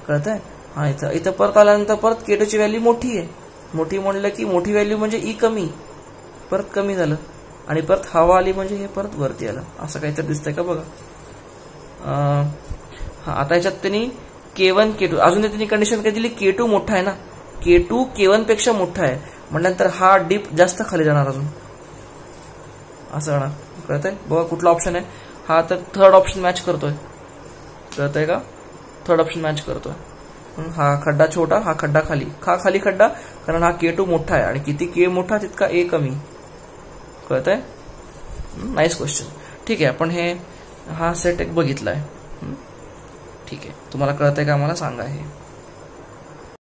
कळतंय? हा, इथं परत आल्यानंतर परत K2 ची व्हॅल्यू मोठी आहे. मोठी म्हणलं की मोठी व्हॅल्यू म्हणजे ई कमी, परत कमी झालं आणि परत हवा आली म्हणजे हे परत वरती आलं. असं काहीतरी दिसतंय का बघा. हा, आता याच्यात त्यांनी K1 K2 अजून त्यांनी कंडिशन काय दिली, K2 मोठा आहे ना, K2 K1 पेक्षा मोठा आहे म्हटल्यानंतर हा डीप जास्त खाली जाणार अजून असं जाणार. कळतंय? बघा कुठला ऑप्शन आहे हा. तर थर्ड ऑप्शन मॅच करतोय. कळतंय का? थर्ड ऑप्शन मॅच करतोय. हा खड्डा छोटा, हा खड्डा खाली खड्डा, कारण हा K2 मोठा आहे आणि किती K मोठा तितका A कमी. कळतंय? Nice question. ठीक आहे, आपण हा सेट एक बघितलाय. ठीक आहे, तुम्हाला कळतंय का मला सांगा हे.